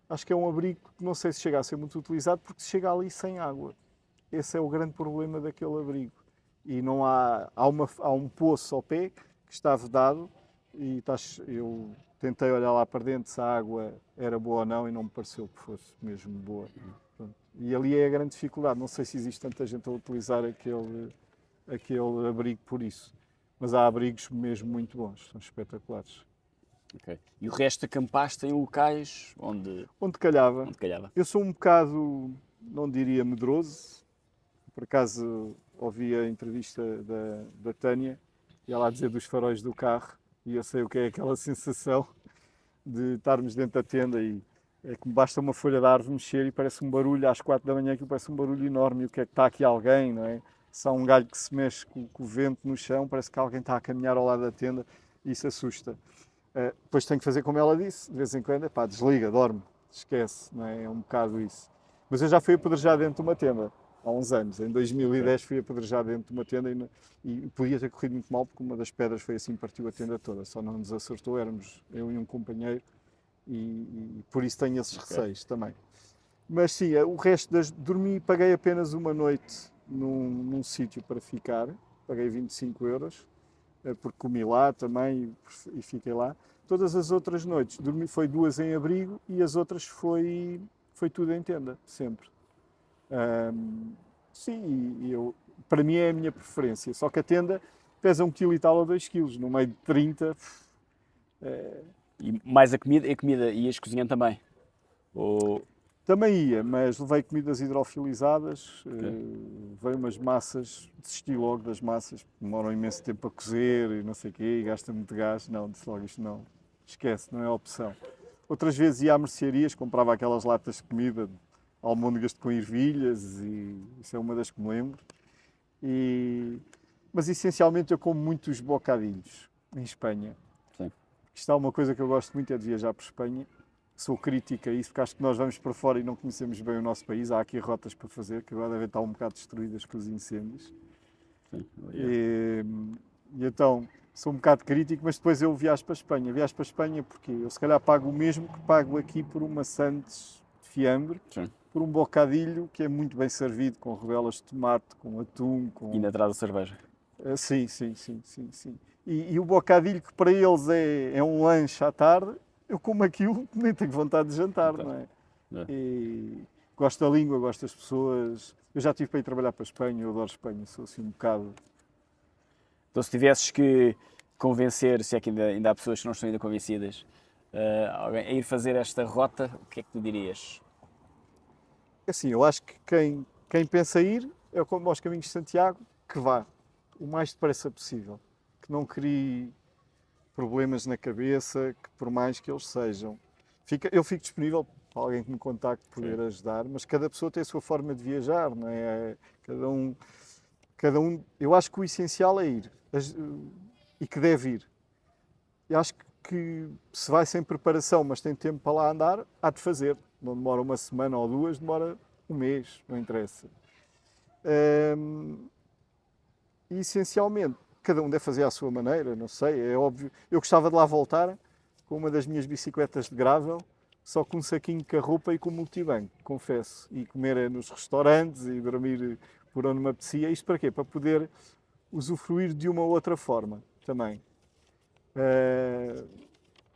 acho que é um abrigo que não sei se chega a ser muito utilizado porque se chega ali sem água. Esse é o grande problema daquele abrigo. E não há um poço ao pé que está vedado e eu tentei olhar lá para dentro se a água era boa ou não e não me pareceu que fosse mesmo boa. Pronto. E ali é a grande dificuldade. Não sei se existe tanta gente a utilizar aquele abrigo por isso. Mas há abrigos mesmo muito bons, são espetaculares. Okay. E o resto acampaste em locais onde Onde calhava. calhava? Eu sou um bocado, não diria medroso, por acaso ouvi a entrevista da Tânia e ela a dizer dos faróis do carro e eu sei o que é aquela sensação de estarmos dentro da tenda e é que me basta uma folha de árvore mexer e parece um barulho às 4 da manhã, que parece um barulho enorme. E o que é que está aqui alguém, não é? Se há um galho que se mexe com o vento no chão, parece que alguém está a caminhar ao lado da tenda e isso assusta. Depois tenho que fazer como ela disse, de vez em quando, pá, desliga, dorme, esquece, não é? É um bocado isso. Mas eu já fui apedrejar dentro de uma tenda há uns anos. Em 2010 fui apedrejar dentro de uma tenda e podia ter corrido muito mal porque uma das pedras foi assim, partiu a tenda toda. Só não nos acertou, éramos eu e um companheiro e por isso tenho esses receios também. Mas sim, o resto dormi, paguei apenas uma noite num sítio para ficar, paguei 25 euros, porque comi lá também e fiquei lá. Todas as outras noites, foi 2 em abrigo e as outras foi tudo em tenda, sempre. Sim, para mim é a minha preferência, só que a tenda pesa 1 kg e tal ou 2 kg, no meio de 30. E mais a comida ias cozinhando também? Ou... Também ia, mas levei comidas hidrofilizadas, veio umas massas, desisti logo das massas, demoram imenso tempo a cozer e não sei o quê, e gasta muito gás. Não, disse logo isto não, esquece, não é opção. Outras vezes ia a mercearias, comprava aquelas latas de comida, almôndegas com ervilhas, e isso é uma das que me lembro. Mas essencialmente eu como muitos bocadilhos em Espanha. Sim. Isto é uma coisa que eu gosto muito, é de viajar por Espanha. Sou crítica a isso, porque acho que nós vamos para fora e não conhecemos bem o nosso país. Há aqui rotas para fazer, que agora devem estar um bocado destruídas com os incêndios. Sim. E então, sou um bocado crítico, mas depois eu viajo para a Espanha. Viajo para a Espanha porque eu se calhar pago o mesmo que pago aqui por uma Santos de fiambre, Sim. por um bocadilho que é muito bem servido, com rodelas de tomate, com atum, com... E ainda traz a cerveja. Sim. E o bocadilho que para eles é um lanche à tarde, eu como aquilo, nem tenho vontade de jantar, não é? E gosto da língua, gosto das pessoas. Eu já tive para ir trabalhar para a Espanha, eu adoro Espanha, sou assim um bocado... Então se tivesses que convencer, se é que ainda há pessoas que não estão ainda convencidas, alguém a ir fazer esta rota, o que é que tu dirias? Assim, eu acho que quem pensa ir, é como aos Caminhos de Santiago, que vá o mais depressa possível. Que não crie problemas na cabeça, que por mais que eles sejam. Eu fico disponível para alguém que me contacte poder ajudar, mas cada pessoa tem a sua forma de viajar, não é? Cada um, eu acho que o essencial é ir e que deve ir. Eu acho que se vai sem preparação, mas tem tempo para lá andar, há de fazer. Não demora uma semana ou 2, demora um mês, não interessa. E essencialmente, cada um deve fazer à sua maneira, não sei, é óbvio. Eu gostava de lá voltar com uma das minhas bicicletas de gravel, só com um saquinho com a roupa e com o multibanco, confesso. E comer nos restaurantes e dormir por onde me apetecia. Isto para quê? Para poder usufruir de uma outra forma também.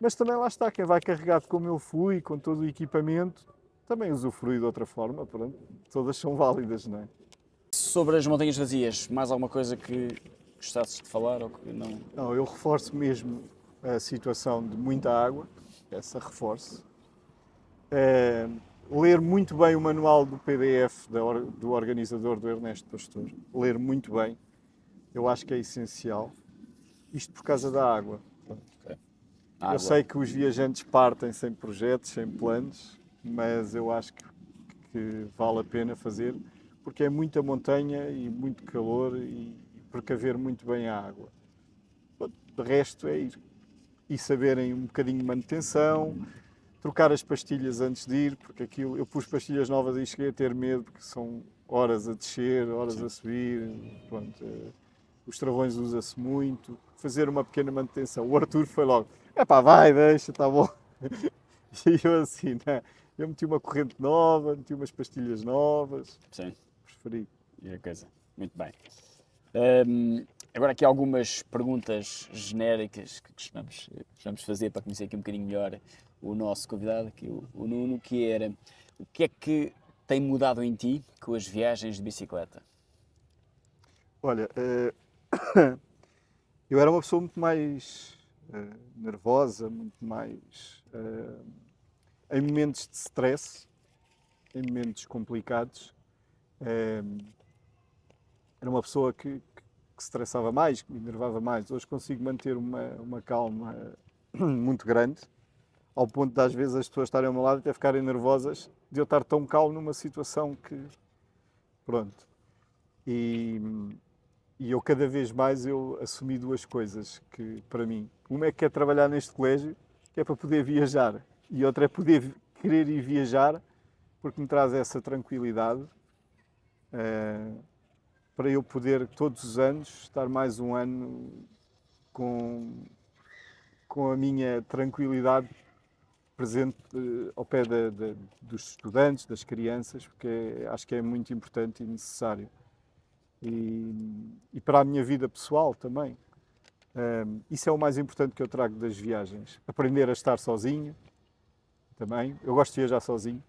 Mas também lá está, quem vai carregado como eu fui, com todo o equipamento, também usufrui de outra forma. Pronto, todas são válidas, não é? Sobre as montanhas vazias, mais alguma coisa que gostasses de falar ou que não? Não, eu reforço mesmo a situação de muita água, essa reforço. Ler muito bem o manual do PDF do organizador do Ernesto Pastor, ler muito bem, eu acho que é essencial. Isto por causa da água. Okay. Eu sei que os viajantes partem sem projetos, sem planos, mas eu acho que vale a pena fazer, porque é muita montanha e muito calor e precaver muito bem a água. De resto é ir. E saberem um bocadinho de manutenção, trocar as pastilhas antes de ir, porque aquilo, eu pus pastilhas novas e cheguei a ter medo, porque são horas a descer, horas a subir, pronto, os travões usa-se muito, fazer uma pequena manutenção. O Arthur foi logo, vai, deixa, está bom. E eu assim, Eu meti uma corrente nova, meti umas pastilhas novas, Sim, preferi. é a coisa. Muito bem. Agora aqui algumas perguntas genéricas que costumamos fazer para conhecer aqui um bocadinho melhor o nosso convidado, aqui o Nuno, que era: o que é que tem mudado em ti com as viagens de bicicleta? Olha, eu era uma pessoa muito mais nervosa, muito mais em momentos de stress, em momentos complicados. Era uma pessoa que se estressava mais, que me enervava mais. Hoje consigo manter uma calma muito grande, ao ponto de às vezes as pessoas estarem ao meu lado e até ficarem nervosas de eu estar tão calmo numa situação que, pronto. E eu cada vez mais eu assumi duas coisas que para mim. Uma é que é trabalhar neste colégio, que é para poder viajar. E outra é poder querer ir viajar, porque me traz essa tranquilidade para eu poder todos os anos estar mais um ano com a minha tranquilidade presente ao pé dos estudantes, das crianças, porque acho que é muito importante e necessário. E para a minha vida pessoal também. Isso é o mais importante que eu trago das viagens. Aprender a estar sozinho também. Eu gosto de viajar sozinho.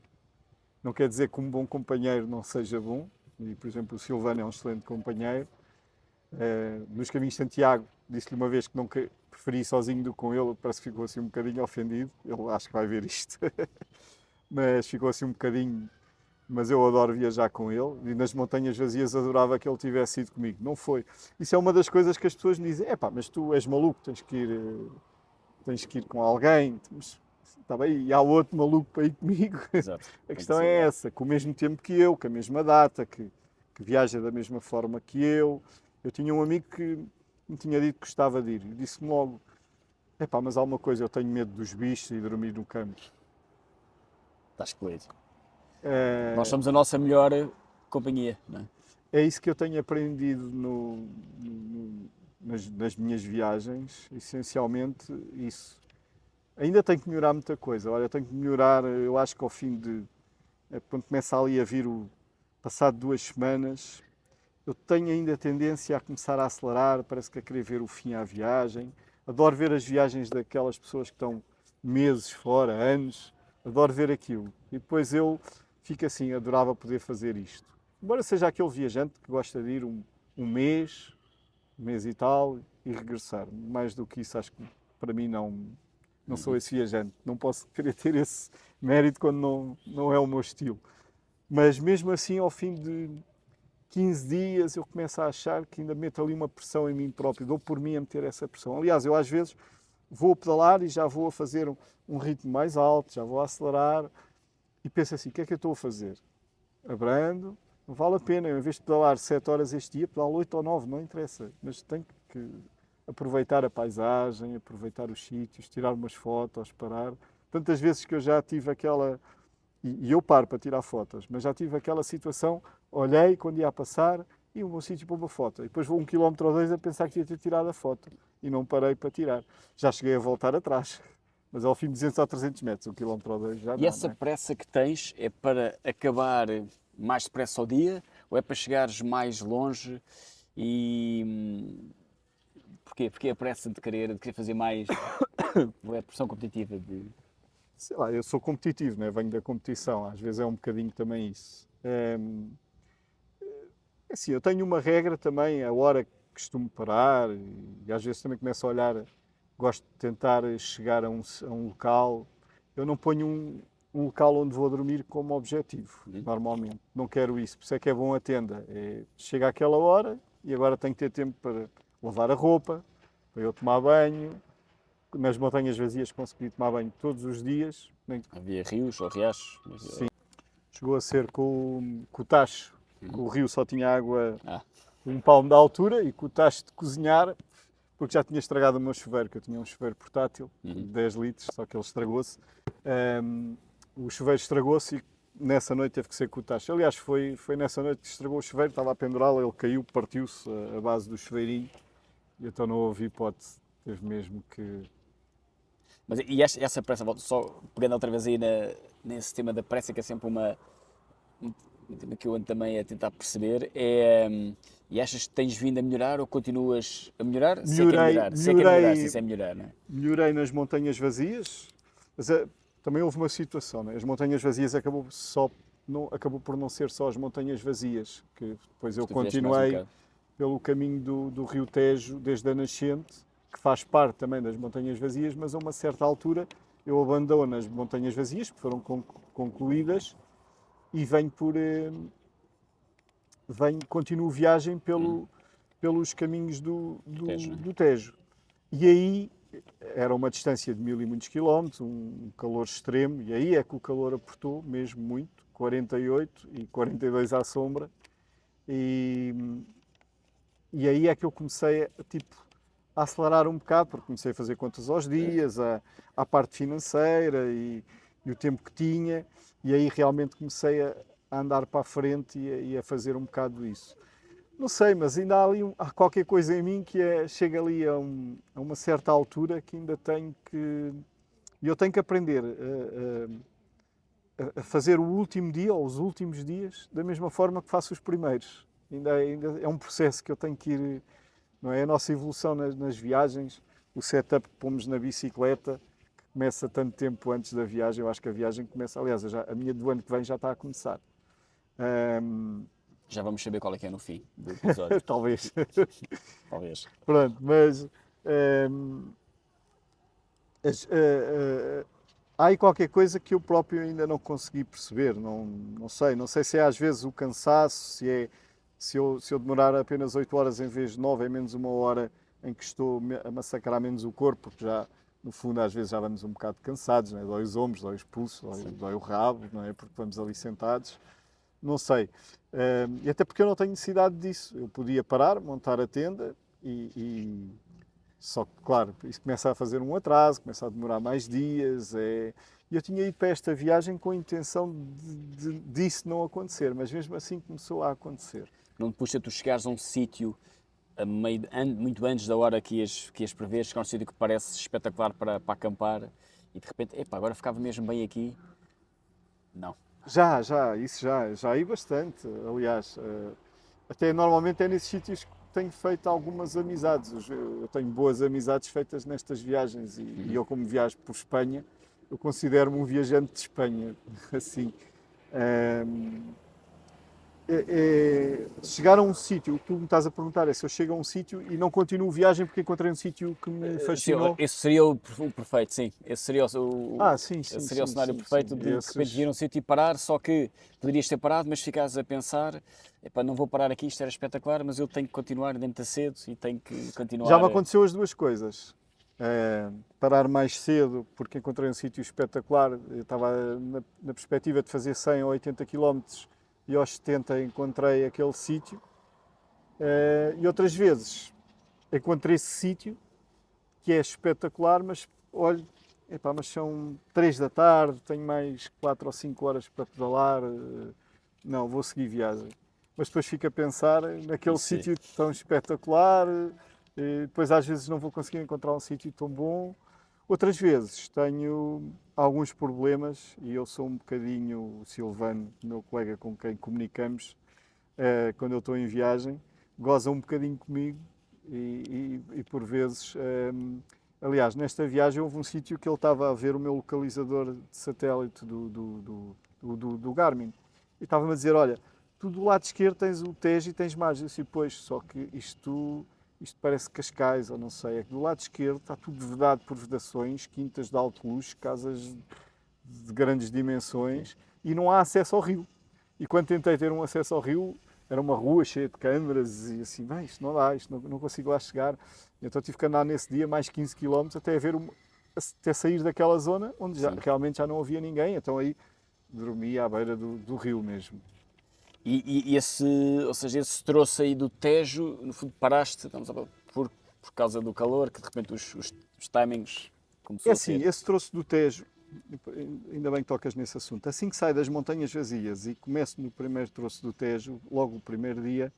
Não quer dizer que um bom companheiro não seja bom. E, por exemplo, o Silvano é um excelente companheiro. Nos caminhos de Santiago, disse-lhe uma vez que não preferi ir sozinho do que com ele. Parece que ficou assim um bocadinho ofendido. Ele acho que vai ver isto. Mas ficou assim um bocadinho. Mas eu adoro viajar com ele e nas montanhas vazias adorava que ele tivesse ido comigo. Não foi. Isso é uma das coisas que as pessoas me dizem: epá, mas tu és maluco, tens que ir com alguém. Mas, está bem, e há outro maluco para ir comigo. Exato. A questão é essa, com o mesmo tempo que eu, com a mesma data, que viaja da mesma forma que eu. Eu tinha um amigo que me tinha dito que gostava de ir e disse-me logo: epá, mas há uma coisa, eu tenho medo dos bichos e dormir no campo. Estás excluído. É, Nós somos a nossa melhor companhia, não é? É isso que eu tenho aprendido nas minhas viagens, essencialmente isso. Ainda tenho que melhorar muita coisa. Olha, tenho que melhorar, eu acho que ao fim de. Quando começa ali a vir passado 2 semanas, eu tenho ainda tendência a começar a acelerar, parece que a querer ver o fim à viagem. Adoro ver as viagens daquelas pessoas que estão meses fora, anos. Adoro ver aquilo. E depois eu fico assim, adorava poder fazer isto. Embora seja aquele viajante que gosta de ir um mês e tal, e regressar. Mais do que isso, acho que para mim não sou esse viajante. Não posso querer ter esse mérito quando não é o meu estilo. Mas mesmo assim, ao fim de 15 dias, eu começo a achar que ainda meto ali uma pressão em mim próprio. Dou por mim a meter essa pressão. Aliás, eu às vezes vou a pedalar e já vou a fazer um ritmo mais alto, já vou a acelerar e penso assim: o que é que eu estou a fazer? Abrando, não vale a pena. Eu, em vez de pedalar 7 horas este dia, pedalo 8 ou 9, não interessa. Mas tenho que aproveitar a paisagem, aproveitar os sítios, tirar umas fotos, parar. Tantas vezes que eu já tive aquela. E eu paro para tirar fotos, mas já tive aquela situação, olhei quando ia a passar e um bom sítio para uma foto. E depois vou 1 quilómetro ou 2 a pensar que ia ter tirado a foto e não parei para tirar. Já cheguei a voltar atrás, mas ao fim de 200 ou 300 metros, 1 quilómetro ou 2 já E não, essa não é? pressa que tens é para acabar mais depressa ao dia ou é para chegares mais longe e porquê? Porque a pressa de querer fazer mais, ou é a pressão competitiva de... Sei lá, eu sou competitivo, né? Venho da competição, às vezes é um bocadinho também isso. É assim, eu tenho uma regra também, a hora que costumo parar e às vezes também começo a olhar, gosto de tentar chegar a um local. Eu não ponho um local onde vou dormir como objetivo, normalmente. Não quero isso, por isso é que é bom a tenda. Chega àquela hora e agora tenho que ter tempo para lavar a roupa, para eu tomar banho. Nas montanhas vazias consegui tomar banho todos os dias. Havia rios ou riachos? Sim, chegou a ser com o tacho. O rio só tinha água Ah, um palmo de altura e com o tacho de cozinhar, porque já tinha estragado o meu chuveiro, que eu tinha um chuveiro portátil, de 10 litros, só que ele estragou-se. O chuveiro estragou-se e nessa noite teve que ser com o tacho. Aliás, foi nessa noite que estragou o chuveiro, estava a pendurá-lo, ele caiu, partiu-se a base do chuveirinho, e então não houve hipótese, teve mesmo que... mas e essa pressa, volto só pegando outra vez aí nesse tema da pressa, que é sempre um tema que eu ando também a tentar perceber, e achas que tens vindo a melhorar ou continuas a melhorar? Se é que é Melhorei, melhorar, se é que é melhorar, se melhorei, isso é melhorar, não é? melhorei nas montanhas vazias, mas também houve uma situação, né? As montanhas vazias acabou por não ser só as montanhas vazias, que depois eu Tu fizeste mais um continuei bocado. pelo caminho do Rio Tejo desde a nascente, que faz parte também das montanhas vazias, mas a uma certa altura eu abandono as montanhas vazias, que foram concluídas, e continuo viagem pelos caminhos Tejo, não é? do Tejo. E aí era uma distância de mil e muitos quilómetros, um calor extremo, e aí é que o calor apertou mesmo muito, 48 e 42 à sombra, e, e aí é que eu comecei a acelerar um bocado, porque comecei a fazer contas aos dias, à parte financeira e o tempo que tinha, e aí realmente comecei a andar para a frente e a fazer um bocado isso. Não sei, mas ainda há qualquer coisa em mim que chega ali a uma certa altura que ainda tenho que. E eu tenho que aprender a fazer o último dia ou os últimos dias da mesma forma que faço os primeiros. Ainda é um processo que eu tenho que ir. Não é? A nossa evolução nas viagens, o setup que pomos na bicicleta, que começa tanto tempo antes da viagem. Eu acho que a viagem começa. Aliás, a minha do ano que vem já está a começar. Ahm, Já vamos saber qual é que é no fim do episódio, talvez. talvez. Pronto, mas hum, há aí qualquer coisa que eu próprio ainda não consegui perceber. Não sei se é às vezes o cansaço, se eu demorar apenas 8 horas em vez de 9, é menos uma hora em que estou a massacrar menos o corpo, porque já, no fundo, às vezes já vamos um bocado cansados, não é? Dói os ombros, dói os pulsos, dói o rabo, não é? Porque vamos ali sentados. Não sei. E até porque eu não tenho necessidade disso. Eu podia parar, montar a tenda só que, claro, isso começa a fazer um atraso, começa a demorar mais dias. E eu tinha ido para esta viagem com a intenção disso não acontecer, mas mesmo assim começou a acontecer. Não te puxa tu chegares a um sítio muito antes da hora que ias prever, chegar a um sítio que parece espetacular para acampar e de repente, epá, agora ficava mesmo bem aqui. Não. Já ia bastante. Aliás, até normalmente é nesses sítios que tenho feito algumas amizades. Eu tenho boas amizades feitas nestas viagens e eu, como viajo por Espanha, eu considero-me um viajante de Espanha, assim. Ahm, chegar a um sítio, o que tu me estás a perguntar é se eu chego a um sítio e não continuo viagem porque encontrei um sítio que me Sim, fascinou. esse seria o perfeito, sim. Esse seria Sim, esse sim, seria o sim, cenário sim, sim. perfeito de repente vir a um sítio e parar, só que poderias ter parado, mas ficares a pensar, epá, não vou parar aqui, isto era espetacular, mas eu tenho que continuar dentro cedo e tenho que Já continuar. me aconteceu as duas coisas. Parar mais cedo porque encontrei um sítio espetacular. Eu estava na perspectiva de fazer 100 ou 80 quilómetros e aos 70 encontrei aquele sítio. E outras vezes encontrei esse sítio que é espetacular, mas olho, epá, mas são 3 da tarde, tenho mais 4 ou 5 horas para pedalar. Não, vou seguir viagem. Mas depois fico a pensar naquele Sim. sítio tão espetacular, depois às vezes não vou conseguir encontrar um sítio tão bom. Outras vezes tenho alguns problemas e eu sou um bocadinho o Silvano, meu colega com quem comunicamos, quando eu estou em viagem, goza um bocadinho comigo e por vezes. Aliás, nesta viagem houve um sítio que ele estava a ver o meu localizador de satélite do Garmin e estava-me a dizer: Olha, tu do lado esquerdo tens o Tejo e tens mais. Eu disse: Pois, só que isto parece Cascais, ou não sei. É que do lado esquerdo está tudo vedado por vedações, quintas de alto luxo, casas de grandes dimensões e não há acesso ao rio. E quando tentei ter um acesso ao rio, era uma rua cheia de câmaras e assim, bem, isto não dá, isto não consigo lá chegar. Então tive que andar nesse dia mais 15 km até sair daquela zona onde realmente já não havia ninguém. Então aí dormi à beira do rio mesmo. E ou seja, esse troço aí do Tejo, no fundo paraste, por causa do calor, que de repente os timings começou É a assim, ser. esse troço do Tejo, ainda bem que tocas nesse assunto, assim que sai das montanhas vazias e começo no primeiro troço do Tejo, logo o primeiro dia,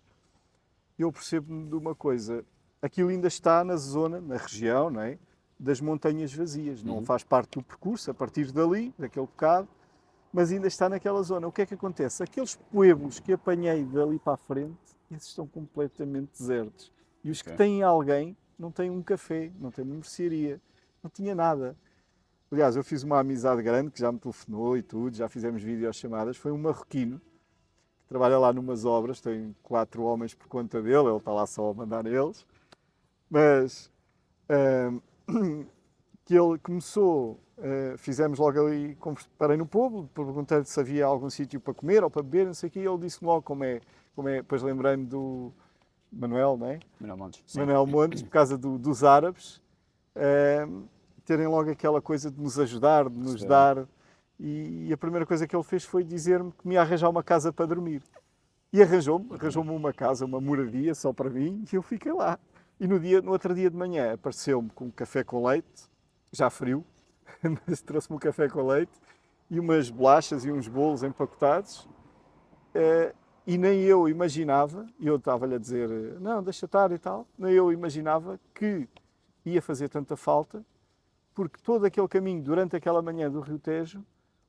eu percebo-me de uma coisa, aquilo ainda está na zona, na região, não é? Das montanhas vazias, não faz parte do percurso, a partir dali, daquele bocado, mas ainda está naquela zona. O que é que acontece? Aqueles pueblos que apanhei dali para a frente, esses estão completamente desertos. E os que Ok. têm alguém, não têm um café, não têm uma mercearia, não tinha nada. Aliás, eu fiz uma amizade grande, que já me telefonou e tudo, já fizemos videochamadas, foi um marroquino, que trabalha lá numas obras, tem 4 homens por conta dele, ele está lá só a mandar neles, mas ahm, que ele começou, fizemos logo ali, parei no povo, perguntei-lhe se havia algum sítio para comer ou para beber, não sei o quê, e ele disse-me logo depois lembrei-me do Manuel, não é? Manuel Montes, sim. Manuel Montes, por causa dos árabes, terem logo aquela coisa de nos ajudar, de nos Percebo. dar, e a primeira coisa que ele fez foi dizer-me que me ia arranjar uma casa para dormir. E arranjou-me uma casa, uma moradia só para mim, e eu fiquei lá. E no outro dia de manhã apareceu-me com um café com leite, já frio, mas trouxe-me um café com leite e umas bolachas e uns bolos empacotados. E nem eu imaginava, e eu estava-lhe a dizer, não, deixa estar e tal, nem eu imaginava que ia fazer tanta falta, porque todo aquele caminho, durante aquela manhã do Rio Tejo,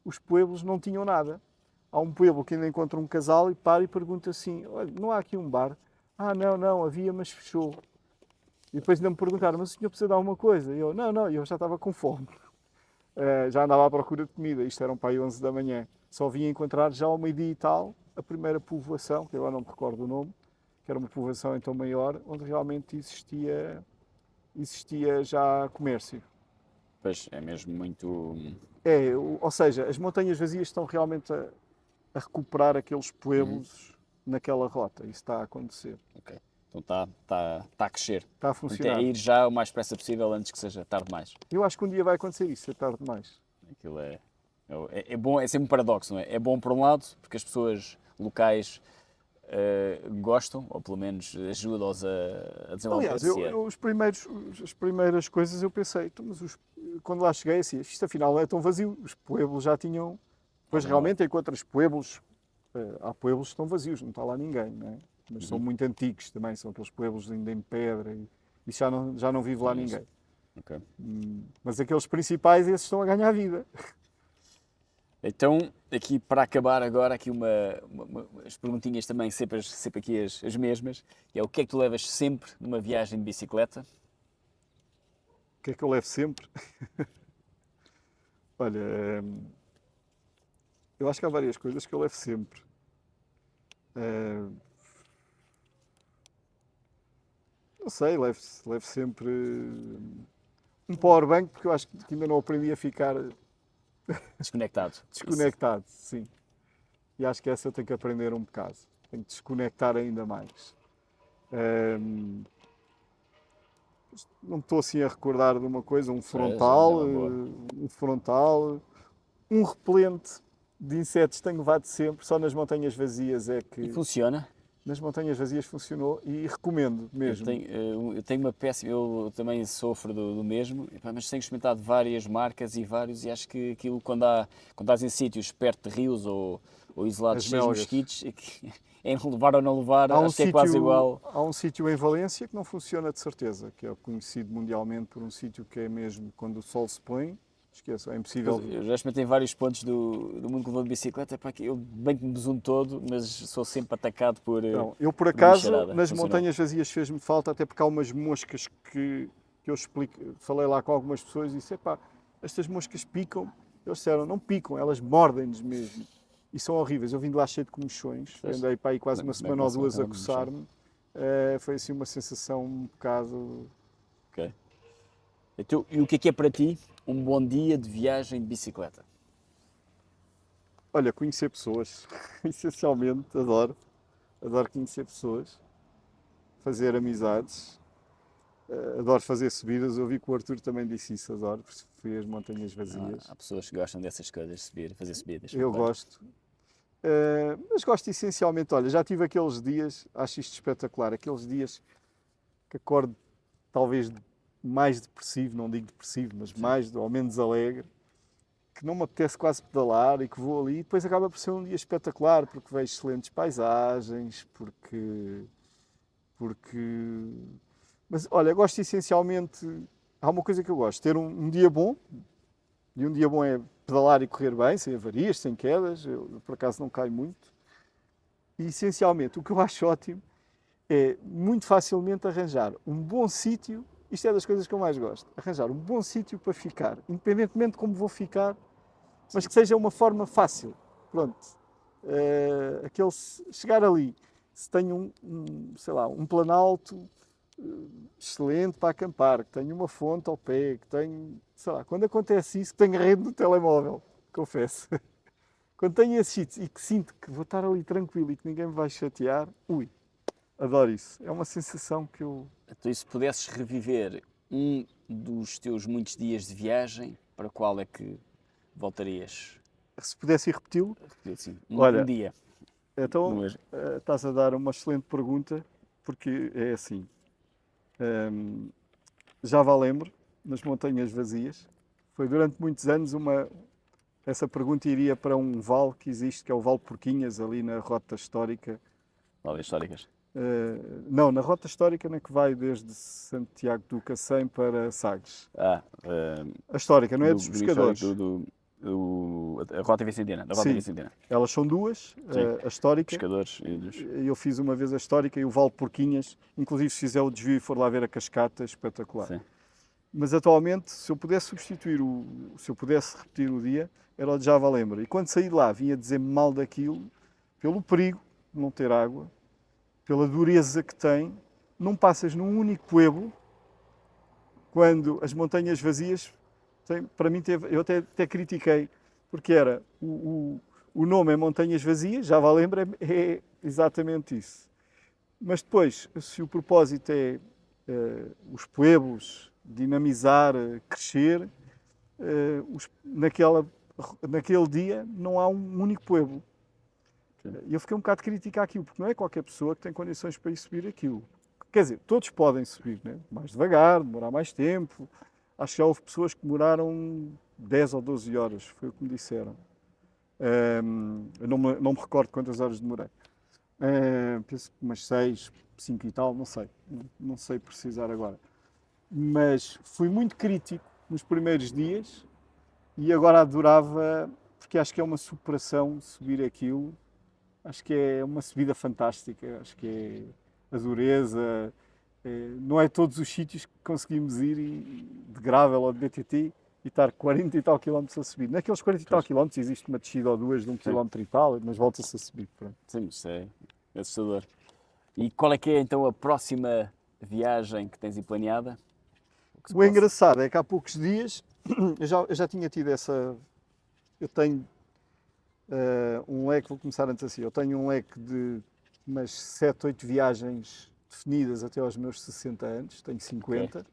os pueblos não tinham nada. Há um pueblo que ainda encontra um casal e para e pergunta assim, olha, não há aqui um bar? Ah, não, havia, mas fechou. E depois ainda me perguntaram, mas o senhor precisa de alguma coisa? E eu, não, eu já estava com fome. Já andava à procura de comida, isto era para aí 11 da manhã. Só vim encontrar já ao meio-dia e tal a primeira povoação, que agora não me recordo o nome, que era uma povoação então maior, onde realmente existia já comércio. Pois, é mesmo muito... Ou seja, as montanhas vazias estão realmente a recuperar aqueles pueblos naquela rota. Isso está a acontecer. Ok. Então está a crescer. Está a Portanto, é funcionar. ir já o mais depressa possível antes que seja tarde demais. Eu acho que um dia vai acontecer isso, é tarde demais. Aquilo é bom, é sempre um paradoxo, não é? É bom por um lado, porque as pessoas locais gostam, ou pelo menos ajudam-os a desenvolver a Aliás, sociedade. as primeiras coisas eu pensei, então, quando lá cheguei, assim, isto afinal não é tão vazio. Os pueblos já tinham. Pois Algum realmente encontras pueblos, há pueblos que estão vazios, não está lá ninguém, não é? Mas são muito antigos também, são aqueles pueblos ainda em pedra e isso já não vive lá Sim, isso. ninguém. Ok. Mas aqueles principais, esses estão a ganhar vida. Então, aqui para acabar agora, aqui as perguntinhas também sempre aqui as mesmas, que é o que é que tu levas sempre numa viagem de bicicleta? O que é que eu levo sempre? Olha, eu acho que há várias coisas que eu levo sempre. Não sei, levo sempre um powerbank, porque eu acho que ainda não aprendi a ficar Desconectado. Isso. desconectado, sim. E acho que essa eu tenho que aprender um bocado. Tenho que desconectar ainda mais. Não me estou assim a recordar de uma coisa, Já é uma boa. um repelente de insetos tenho levado sempre, só nas montanhas vazias é E que funciona? nas montanhas vazias funcionou e recomendo mesmo. Eu tenho uma péssima, eu também sofro do mesmo, mas tenho experimentado várias marcas e vários e acho que aquilo quando estás em sítios perto de rios ou isolados As cheios de melgas. mosquitos, é levar ou não levar, acho que é quase igual. Há um sítio em Valência que não funciona de certeza, que é conhecido mundialmente por um sítio que é mesmo quando o sol se põe, esqueça, é impossível. Eu já experimentei vários pontos do mundo que vou de bicicleta, pá, que eu bem que me besumo todo, mas sou sempre atacado Então, eu por por uma acaso, bicharada. nas Funcionou. montanhas vazias fez-me falta, até porque há umas moscas que eu explico, falei lá com algumas pessoas e disse, epá, estas moscas picam. Eles disseram, não picam, elas mordem-nos mesmo. E são horríveis. Eu vim de lá cheio de comichões, Pois. andei para aí quase uma Bem semana ou que não duas sou a aquela comichão. coçar-me. Foi assim uma sensação um bocado. Ok. Então, e o que é para ti um bom dia de viagem de bicicleta? Olha, conhecer pessoas, essencialmente, adoro. Adoro conhecer pessoas, fazer amizades, adoro fazer subidas. Eu vi que o Arthur também disse isso, adoro, preferir as montanhas vazias. Há pessoas que gostam dessas coisas, fazer subidas. Eu Muito bem. gosto. Mas gosto essencialmente, olha, já tive aqueles dias, acho isto espetacular, aqueles dias que acordo talvez mais depressivo, não digo depressivo, mas mais ou menos alegre, que não me apetece quase pedalar e que vou ali e depois acaba por ser um dia espetacular porque vejo excelentes paisagens, porque... Mas olha, gosto essencialmente, há uma coisa que eu gosto, ter um dia bom, e um dia bom é pedalar e correr bem, sem avarias, sem quedas, eu por acaso não caio muito. E essencialmente o que eu acho ótimo é muito facilmente arranjar um bom sítio, isto é das coisas que eu mais gosto, arranjar um bom sítio para ficar, independentemente de como vou ficar, mas que seja uma forma fácil. Pronto. Chegar ali, se tenho sei lá, um planalto excelente para acampar, que tenho uma fonte ao pé, que tenho, sei lá, quando acontece isso, que tenho rede no telemóvel, confesso. Quando tenho esses sítios e que sinto que vou estar ali tranquilo e que ninguém me vai chatear, adoro isso. É uma sensação que eu... Então, e se pudesses reviver um dos teus muitos dias de viagem, para qual é que voltarias? Se pudesse ir repeti-lo, Assim, olha, um dia. então Não é? estás a dar uma excelente pergunta, porque é assim, já vá lembro, nas Montanhas Vazias, foi durante muitos anos essa pergunta iria para um vale que existe, que é o Vale Porquinhas, ali na rota histórica. Vale históricas. Não, na rota histórica que vai desde Santiago do Cacém para Sagres. A histórica, não é dos pescadores. A Rota Vicentina. Da Rota Sim, Vicentina. elas são duas, a histórica. Pescadores e dos... Eu fiz uma vez a histórica e o Vale Porquinhas, inclusive se fizer o desvio e for lá ver a cascata, espetacular. Sim. Mas atualmente, se eu pudesse substituir, se eu pudesse repetir o dia, era o de Java Lembra. E quando saí de lá, vinha dizer-me mal daquilo, pelo perigo de não ter água, pela dureza que tem. Não passas num único pueblo, quando as Montanhas Vazias, para mim, eu até critiquei, porque era o nome é Montanhas Vazias, Java Lembra, é exatamente isso. Mas depois, se o propósito é os pueblos, dinamizar, crescer, naquele dia não há um único pueblo. E eu fiquei um bocado crítico àquilo, porque não é qualquer pessoa que tem condições para ir subir aquilo. Quer dizer, todos podem subir, né? Mais devagar, demorar mais tempo. Acho que já houve pessoas que demoraram 10 ou 12 horas, foi o que me disseram. Eu não me recordo quantas horas demorei. Penso que umas 6, 5 e tal, não sei. Não sei precisar agora. Mas fui muito crítico nos primeiros dias e agora adorava, porque acho que é uma superação subir aquilo. Acho que é uma subida fantástica, acho que é a dureza. Não é todos os sítios que conseguimos ir de gravel ou de BTT e estar 40 e tal quilómetros a subir. Naqueles 40 e tal quilómetros existe uma descida ou duas de 1 quilómetro e tal, mas volta-se a subir. Pronto. Sim, isso é assustador. E qual é que é então a próxima viagem que tens aí planeada? O engraçado é que há poucos dias eu já tinha tido essa. Eu tenho um leque, vou começar antes assim, eu tenho um leque de umas 7, 8 viagens definidas até aos meus 60 anos, tenho 50. Okay.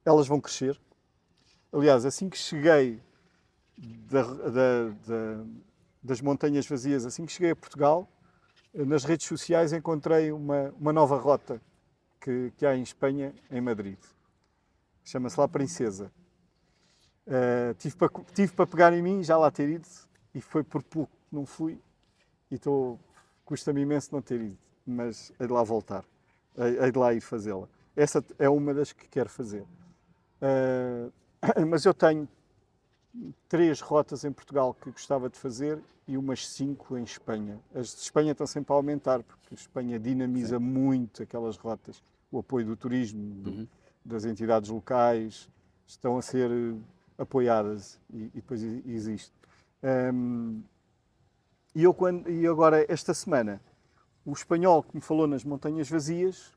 Elas vão crescer. Aliás, assim que cheguei das Montanhas Vazias, assim que cheguei a Portugal, nas redes sociais encontrei uma nova rota que há em Espanha, em Madrid. Chama-se La Princesa. Tive para pegar em mim, já lá ter ido, e foi por pouco que não fui, e custa-me imenso não ter ido, mas hei de lá voltar, hei de lá ir fazê-la. Essa é uma das que quero fazer. Mas eu tenho 3 rotas em Portugal que gostava de fazer e umas 5 em Espanha. As de Espanha estão sempre a aumentar, porque a Espanha dinamiza muito aquelas rotas. O apoio do turismo, das entidades locais, estão a ser apoiadas e depois existe. E agora, esta semana, o espanhol que me falou nas Montanhas Vazias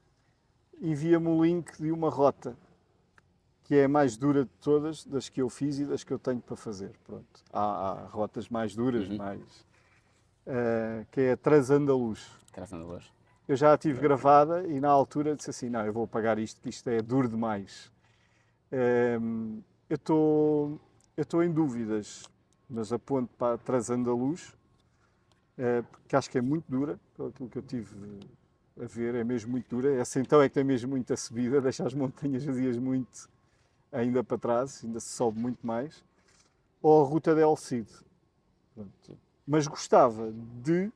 envia-me o link de uma rota que é a mais dura de todas, das que eu fiz e das que eu tenho para fazer. Pronto. Há rotas mais duras, que é a Transandaluz. Transandaluz. Eu já a tive gravada e na altura disse assim, não, eu vou apagar isto, que isto é duro demais. Eu estou em dúvidas, mas aponto para a Transandaluz, porque acho que é muito dura, pelo que eu tive a ver, é mesmo muito dura. Essa então é que tem mesmo muita subida, deixa as Montanhas Vazias muito ainda para trás, ainda se sobe muito mais. Ou a Ruta del Cid. Pronto. Mas gostava de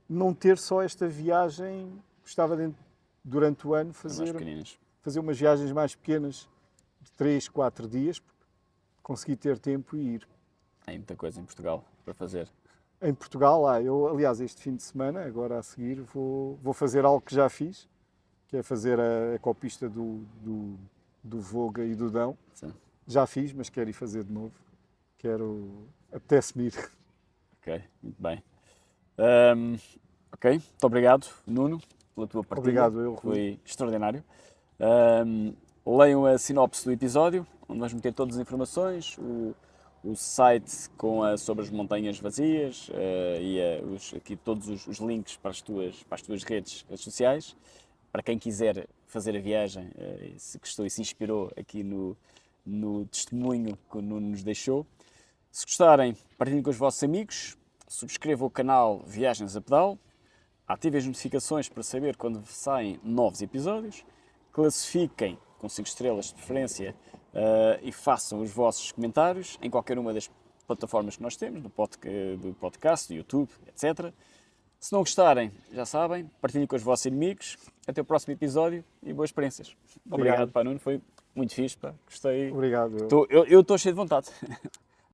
não ter só esta viagem, gostava de, durante o ano fazer umas viagens mais pequenas, de 3, 4 dias, conseguir ter tempo e ir. Há muita coisa em Portugal para fazer. Em Portugal, eu, aliás, este fim de semana, agora a seguir, vou fazer algo que já fiz, que é fazer a ecopista do Voga e do Dão. Sim. Já fiz, mas quero ir fazer de novo. Apetece-me ir. Ok, muito bem. Ok, muito obrigado, Nuno, pela tua partilha. Obrigado, eu, Rui. Foi extraordinário. Leiam a sinopse do episódio, onde vamos meter todas as informações, o site sobre as montanhas vazias aqui todos os links para as tuas redes sociais. Para quem quiser fazer a viagem, se gostou e se inspirou aqui no testemunho que o Nuno nos deixou. Se gostarem, partilhem com os vossos amigos, subscrevam o canal Viagens a Pedal, ativem as notificações para saber quando saem novos episódios, classifiquem com 5 estrelas de preferência e façam os vossos comentários em qualquer uma das plataformas que nós temos, do podcast, do YouTube, etc. Se não gostarem, já sabem, partilhem com os vossos inimigos. Até o próximo episódio e boas experiências. Obrigado, Nuno. Foi muito fixe, pá. Gostei. Obrigado. Eu estou cheio de vontade.